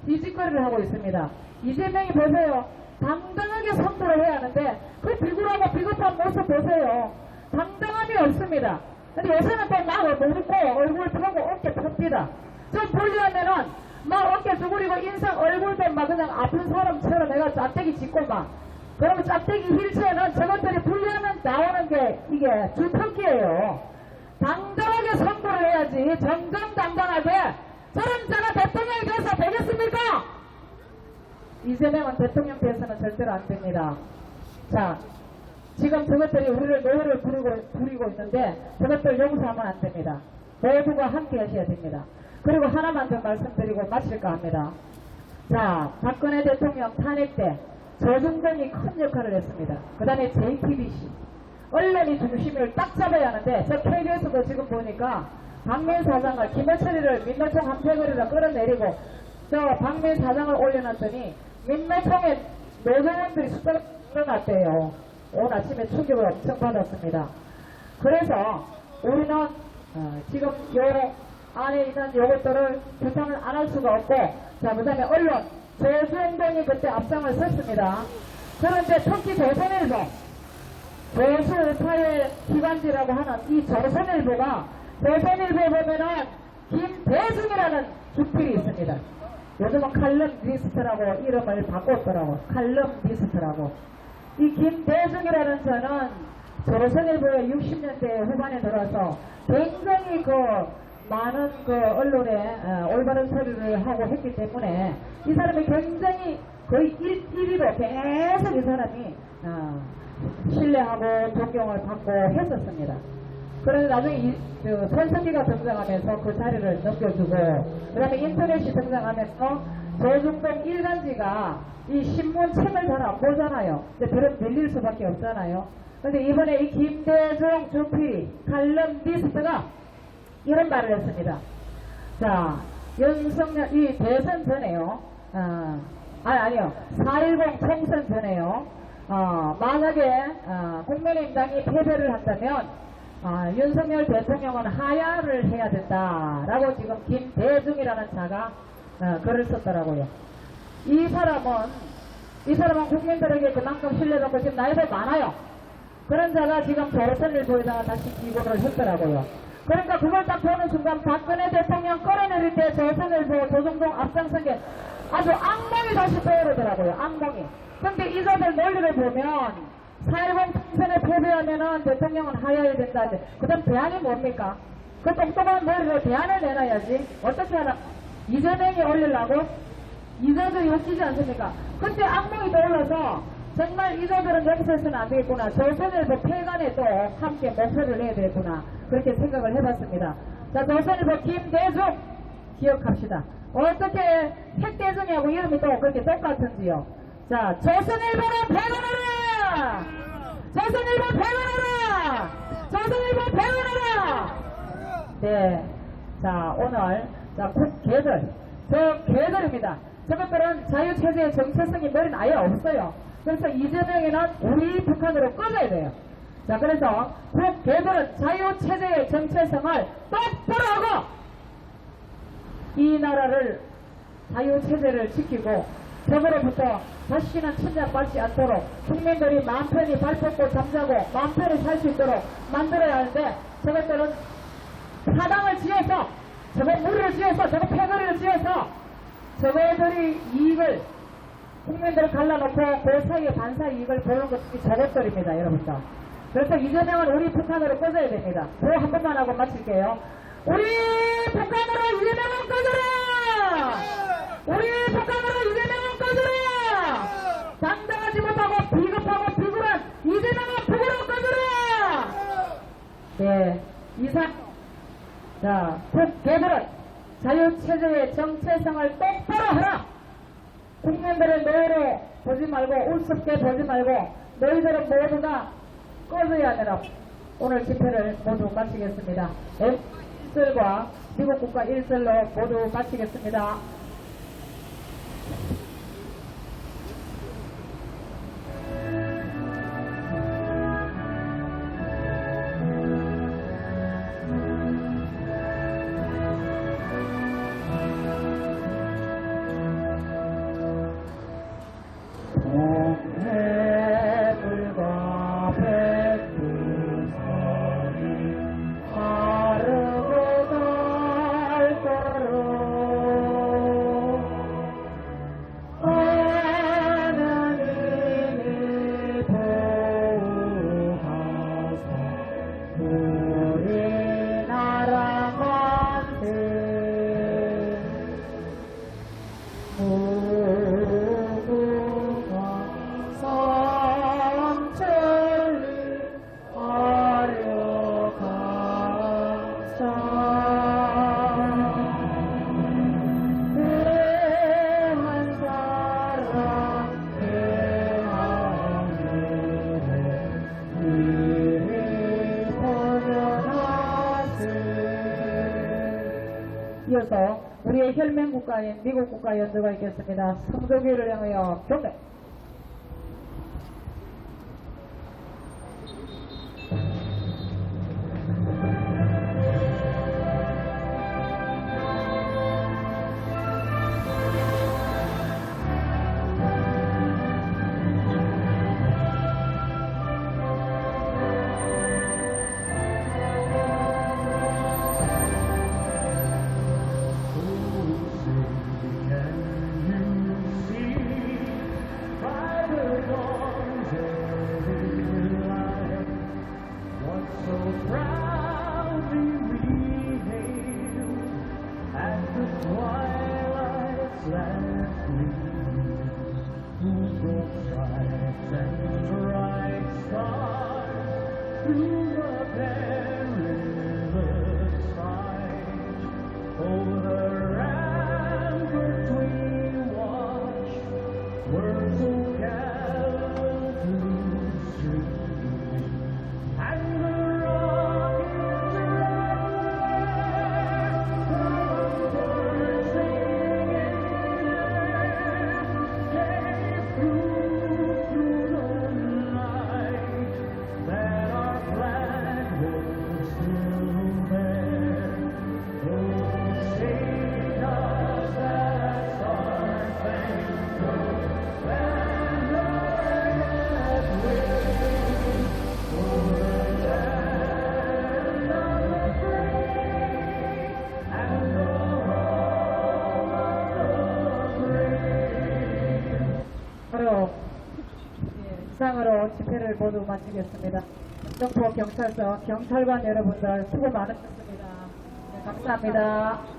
이 짓거리를 하고 있습니다. 이재명이 보세요. 당당하게 선포를 해야 하는데 그 비굴하고 비겁한 모습 보세요. 당당함이 없습니다. 근데 요새는 또 막 모르고 얼굴 펴고 어깨 펴니다. 좀 보려면은 막 어깨 두그리고 인상 얼굴도 막 그냥 아픈 사람처럼 내가 짝대기 짚고 막 그러면 짝대기 힐체는 저것들이 불리하면 나오는 게 이게 주특기예요. 당당하게 선포를 해야지 정정당당하게 저런 자가 대통령이 돼서 되겠습니까? 이재명은 대통령 돼서는 절대로 안 됩니다. 자, 지금 저것들이 우리를 노예를 부리고 있는데 저것들 용서하면 안 됩니다. 모두가 함께 하셔야 됩니다. 그리고 하나만 더 말씀드리고 마칠까 합니다. 자, 박근혜 대통령 탄핵 때 조중동이 큰 역할을 했습니다. 그 다음에 JTBC 언론이 중심을 딱 잡아야 하는데 저 KBS도 지금 보니까 박민 사장을 김해철이를 민노총 함태거리로 끌어내리고 저 박민 사장을 올려놨더니 민노총의 노조원들이 숫자가 늘어났대요. 오늘 아침에 충격을 엄청 받았습니다. 그래서 우리는 지금 요 안에 있는 요것들을 규탄을 안 할 수가 없고 자, 그 다음에 언론 조수행동이 그때 앞장을 섰습니다. 그런데 특히 조선일보 보수파의 기관지라고 하는 이 조선일보가 조선일보 보면은 김대중이라는 주필이 있습니다. 요즘은 칼럼니스트라고 이름을 바꿨더라고. 칼럼니스트라고. 이 김대중이라는 저는 조선일보에 60년대 후반에 들어서 굉장히 많은 언론에 올바른 소리를 하고 했기 때문에 이 사람이 굉장히 거의 1위로 계속 이 사람이 신뢰하고 존경을 받고 했었습니다. 그런데 나중에 손석희가 등장하면서 그 자리를 넘겨주고 그 다음에 인터넷이 등장하면서 조중동 일간지가 이 신문 책을 잘 안 보잖아요. 근데 그럼 밀릴 수밖에 없잖아요. 근데 이번에 이 김대중 주필이 칼럼니스트가 이런 말을 했습니다. 자, 윤석열, 이 대선 전에요. 아니요. 4.10 총선 전에요. 만약에, 국민의힘당이 패배를 한다면, 윤석열 대통령은 하야를 해야 된다라고 지금 김대중이라는 자가 글을 썼더라고요. 이 사람은 국민들에게 그만큼 신뢰받고 지금 나이도 많아요. 그런 자가 지금 조선일보에다가 다시 기고를 했더라고요. 그러니까 그걸 딱 보는 순간 박근혜 대통령 끌어내릴 때 조선일보 조정동 앞장선 게 아주 악몽이 다시 떠오르더라고요. 악몽이. 근데 이 자들 논리를 보면 4.10 총선에 패배하면은 대통령은 하야해야 된다. 그 다음 대안이 뭡니까? 그 똑똑한 머리로 대안을 내놔야지. 어떻게 하나? 이재명이 올리려고? 이자들이 웃기지 않습니까? 그때 악몽이 떠올라서 정말 이자들은 여기서 해서는 안 되겠구나. 조선일보 폐간에 또 함께 목표를 내야 되겠구나. 그렇게 생각을 해봤습니다. 자, 조선일보 김대중 기억합시다. 어떻게 핵대중이하고 이름이 또 그렇게 똑같은지요. 자, 조선일보는 배관하라! 조선일보 배관하라! 조선일보 배관하라! 네. 자, 오늘, 자, 국개들. 저 개들입니다. 저것들은 자유체제의 정체성이 머리는 아예 없어요. 그래서 이재명이는 우리 북한으로 꺼져야 돼요. 자, 그래서 국개들은 자유체제의 정체성을 똑바로 하고 이 나라를 자유체제를 지키고 적으로부터 다시는 침략받지 않도록 국민들이 마음 편히 발 뻗고 잠자고 마음 편히 살 수 있도록 만들어야 하는데 저것들은 사당을 지어서 저거 무리를 지어서 저거 패거리를 지어서 저거들이 이익을 국민들을 갈라놓고 그 사이에 반사 이익을 보는 것이 저것들입니다, 여러분들. 그래서 이재명은 우리 북한으로 꺼져야 됩니다. 그거 한 번만 하고 마칠게요. 우리 북한으로 이재명은 꺼져라! 우리 북한으로 이재명은 꺼져라! 당당하지 못하고 비겁하고 비굴한 이재명은 북으로 꺼져라! 네, 이상. 자, 국개들은 자유체제의 정체성을 똑바로 하라! 국민들의 노예로 보지 말고 우습게 보지 말고 너희들은 모두가 꺼져야 하느라 오늘 집회를 모두 마치겠습니다. 일설과 미국 국가 일설로 모두 마치겠습니다. 이어서 우리의 혈맹 국가인 미국 국가 연주가 있겠습니다. 성조기를 향하여 경례. Words of gallantry, 이상으로 집회를 모두 마치겠습니다. 영등포 경찰서 경찰관 여러분들 수고 많으셨습니다. 네, 감사합니다.